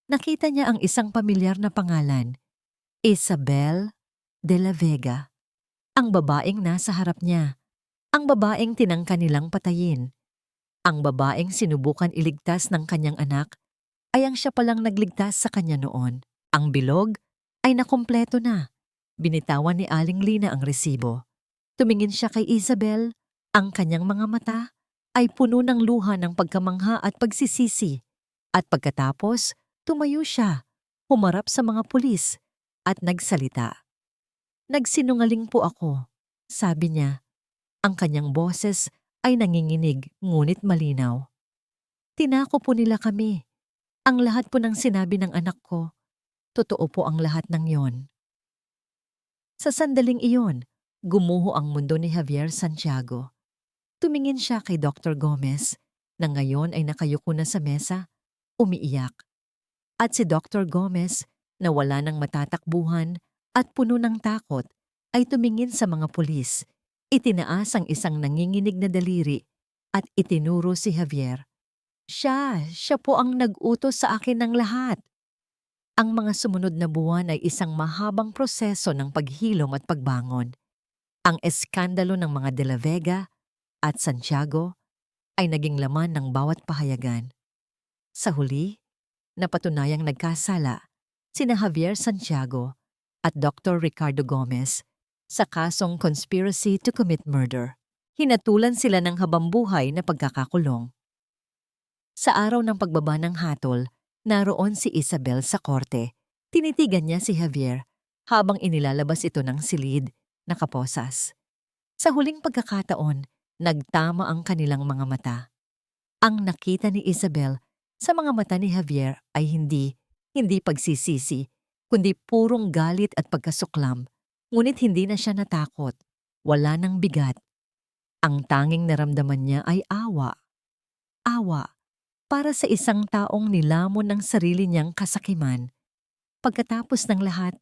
nakita niya ang isang pamilyar na pangalan, Isabel de la Vega. Ang babaeng nasa harap niya. Ang babaeng tinangka nilang patayin. Ang babaeng sinubukan iligtas ng kanyang anak ay ang siya palang nagligtas sa kanya noon. Ang bilog ay nakumpleto na. Binitawan ni Aling Lina ang resibo. Tumingin siya kay Isabel. Ang kanyang mga mata ay puno ng luha ng pagkamangha at pagsisisi. At pagkatapos, tumayo siya, humarap sa mga pulis, at nagsalita. Nagsinungaling po ako, sabi niya. Ang kanyang boses ay nanginginig ngunit malinaw. Tinako po nila kami. Ang lahat po ng sinabi ng anak ko, totoo po ang lahat ng yon. Sa sandaling iyon, gumuho ang mundo ni Javier Santiago. Tumingin siya kay Dr. Gomez na ngayon ay nakayuko na sa mesa, umiiyak. At si Dr. Gomez na wala ng matatakbuhan at puno ng takot ay tumingin sa mga pulis. Itinaas ang isang nanginginig na daliri at itinuro si Javier. Siya po ang nag-utos sa akin ng lahat. Ang mga sumunod na buwan ay isang mahabang proseso ng paghilom at pagbangon. Ang eskandalo ng mga De La Vega at Santiago ay naging laman ng bawat pahayagan. Sa huli, napatunayang nagkasala sina Javier Santiago at Dr. Ricardo Gomez sa kasong conspiracy to commit murder. Hinatulan sila ng habambuhay na pagkakakulong. Sa araw ng pagbaba ng hatol, naroon si Isabel sa korte. Tinitigan niya si Javier habang inilalabas ito ng silid na kaposas. Sa huling pagkakataon, nagtama ang kanilang mga mata. Ang nakita ni Isabel sa mga mata ni Javier ay hindi pagsisisi, kundi purong galit at pagkasuklam. Ngunit hindi na siya natakot. Wala nang bigat. Ang tanging naramdaman niya ay awa. Awa para sa isang taong nilamon ng sarili niyang kasakiman. Pagkatapos ng lahat,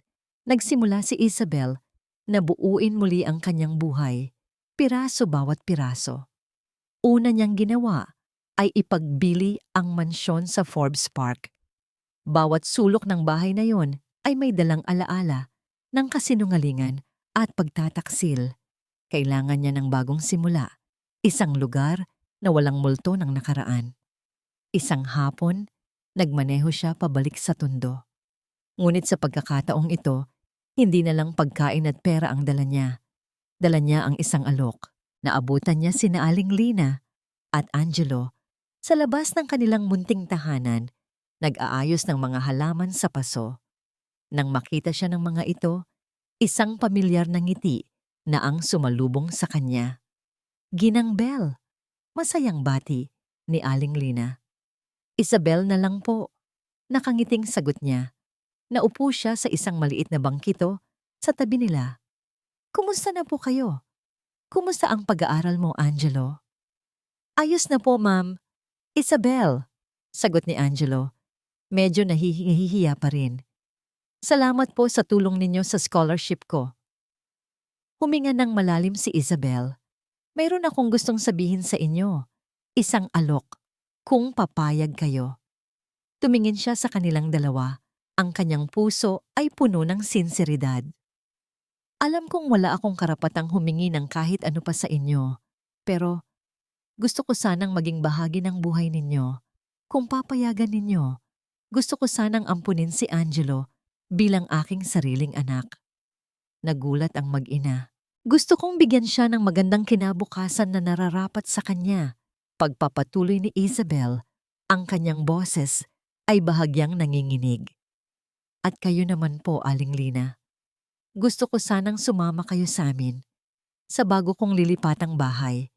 nagsimula si Isabel na buuin muli ang kanyang buhay, piraso bawat piraso. Una niyang ginawa ay ipagbili ang mansyon sa Forbes Park. Bawat sulok ng bahay na yon ay may dalang alaala ng kasinungalingan at pagtataksil. Kailangan niya ng bagong simula, isang lugar na walang multo ng nakaraan. Isang hapon, nagmaneho siya pabalik sa Tondo. Ngunit sa pagkakataong ito, hindi na lang pagkain at pera ang dala niya. Dala niya ang isang alok. Naabutan niya sina Aling Lina at Angelo sa labas ng kanilang munting tahanan, nag-aayos ng mga halaman sa paso. Nang makita siya ng mga ito, isang pamilyar na ngiti na ang sumalubong sa kanya. Ginang Belle, masayang bati ni Aling Lina. Isabel na lang po, nakangiting sagot niya. Naupo siya sa isang maliit na bangkito sa tabi nila. Kumusta na po kayo? Kumusta ang pag-aaral mo, Angelo? Ayos na po, ma'am. Isabel, sagot ni Angelo. Medyo nahihiya pa rin. Salamat po sa tulong ninyo sa scholarship ko. Huminga ng malalim si Isabel. Mayroon akong gustong sabihin sa inyo. Isang alok, kung papayag kayo. Tumingin siya sa kanilang dalawa. Ang kanyang puso ay puno ng sinseridad. Alam kong wala akong karapatang humingi ng kahit ano pa sa inyo, pero gusto ko sanang maging bahagi ng buhay ninyo. Kung papayagan ninyo, gusto ko sanang ampunin si Angelo bilang aking sariling anak. Nagulat ang mag-ina. Gusto kong bigyan siya ng magandang kinabukasan na nararapat sa kanya. Pagpapatuloy ni Isabel, Ang kanyang boses ay bahagyang nanginginig. At kayo naman po, Aling Lina. Gusto ko sanang sumama kayo sa amin sa bago kong lilipatang bahay,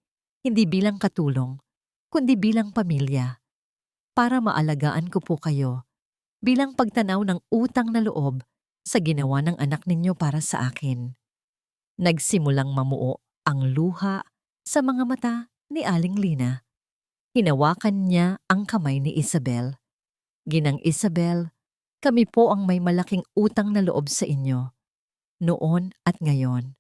hindi bilang katulong, kundi bilang pamilya, para maalagaan ko po kayo bilang pagtanaw ng utang na loob sa ginawa ng anak ninyo para sa akin. Nagsimulang mamuo ang luha sa mga mata ni Aling Lina. Hinawakan niya ang kamay ni Isabel. Ginang Isabel, kami po ang may malaking utang na loob sa inyo, noon at ngayon.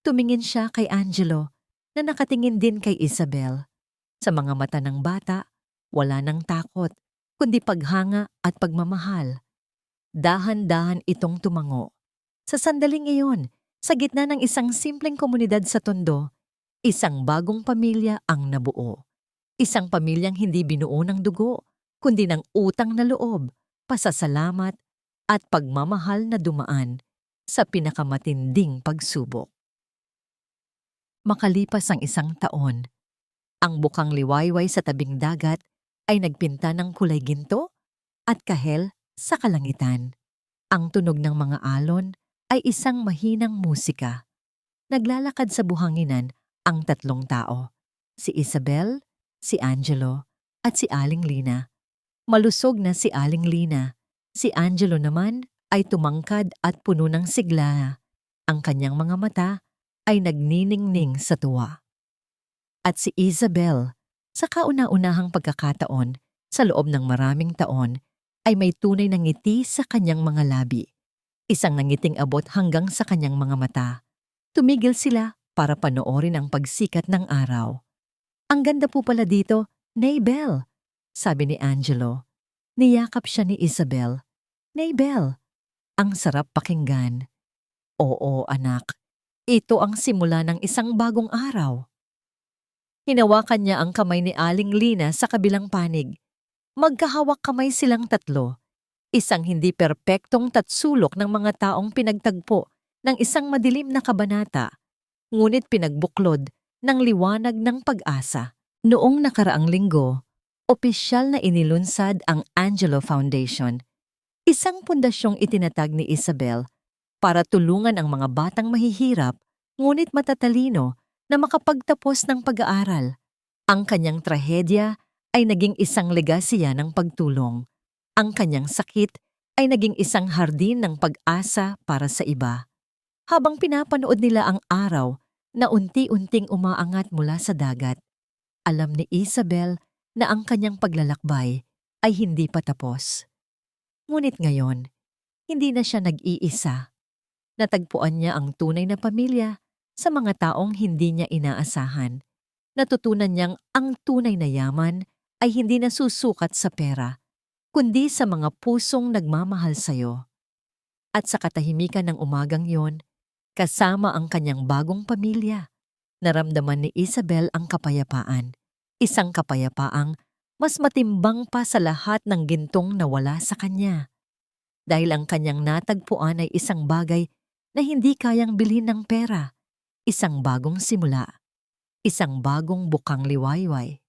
Tumingin siya kay Angelo na nakatingin din kay Isabel. Sa mga mata ng bata, wala nang takot, kundi paghanga at pagmamahal. Dahan-dahan itong tumango. Sa sandaling iyon, sa gitna ng isang simpleng komunidad sa Tondo, isang bagong pamilya ang nabuo. Isang pamilyang hindi binuo ng dugo, kundi ng utang na loob, pasasalamat at pagmamahal na dumaan sa pinakamatinding pagsubok. Makalipas ang isang taon, ang bukang liwayway sa tabing dagat ay nagpinta ng kulay ginto at kahel sa kalangitan. Ang tunog ng mga alon ay isang mahinang musika. Naglalakad sa buhanginan ang tatlong tao, si Isabel, si Angelo, at si Aling Lina. Malusog na si Aling Lina. Si Angelo naman ay tumangkad at puno ng sigla. Ang kanyang mga mata ay nagniningning sa tuwa. At si Isabel, sa kauna-unahang pagkakataon sa loob ng maraming taon, ay may tunay na ngiti sa kanyang mga labi. Isang nangiting abot hanggang sa kanyang mga mata. Tumigil sila para panoorin ang pagsikat ng araw. Ang ganda po pala dito, Naybel, sabi ni Angelo. Niyakap siya ni Isabel. Naybel, ang sarap pakinggan. Oo, anak. Ito ang simula ng isang bagong araw. Hinawakan niya ang kamay ni Aling Lina sa kabilang panig. Magkahawak kamay silang tatlo. Isang hindi perpektong tatsulok ng mga taong pinagtagpo ng isang madilim na kabanata, ngunit pinagbuklod ng liwanag ng pag-asa. Noong nakaraang linggo, opisyal na inilunsad ang Angelo Foundation, isang pundasyong itinatag ni Isabel para tulungan ang mga batang mahihirap ngunit matatalino na makapagtapos ng pag-aaral. Ang kanyang trahedya ay naging isang legasiya ng pagtulong. Ang kanyang sakit ay naging isang hardin ng pag-asa para sa iba. Habang pinapanood nila ang araw na unti-unting umaangat mula sa dagat, alam ni Isabel na ang kanyang paglalakbay ay hindi pa tapos. Ngunit ngayon, hindi na siya nag-iisa. Natagpuan niya ang tunay na pamilya sa mga taong hindi niya inaasahan. Natutunan niyang ang tunay na yaman ay hindi nasusukat sa pera, kundi sa mga pusong nagmamahal sa'yo. At sa katahimikan ng umagang yon, kasama ang kanyang bagong pamilya, naramdaman ni Isabel ang kapayapaan. Isang kapayapaang mas matimbang pa sa lahat ng gintong nawala sa kanya. Dahil ang kanyang natagpuan ay isang bagay na hindi kayang bilhin ng pera. Isang bagong simula. Isang bagong bukang liwayway.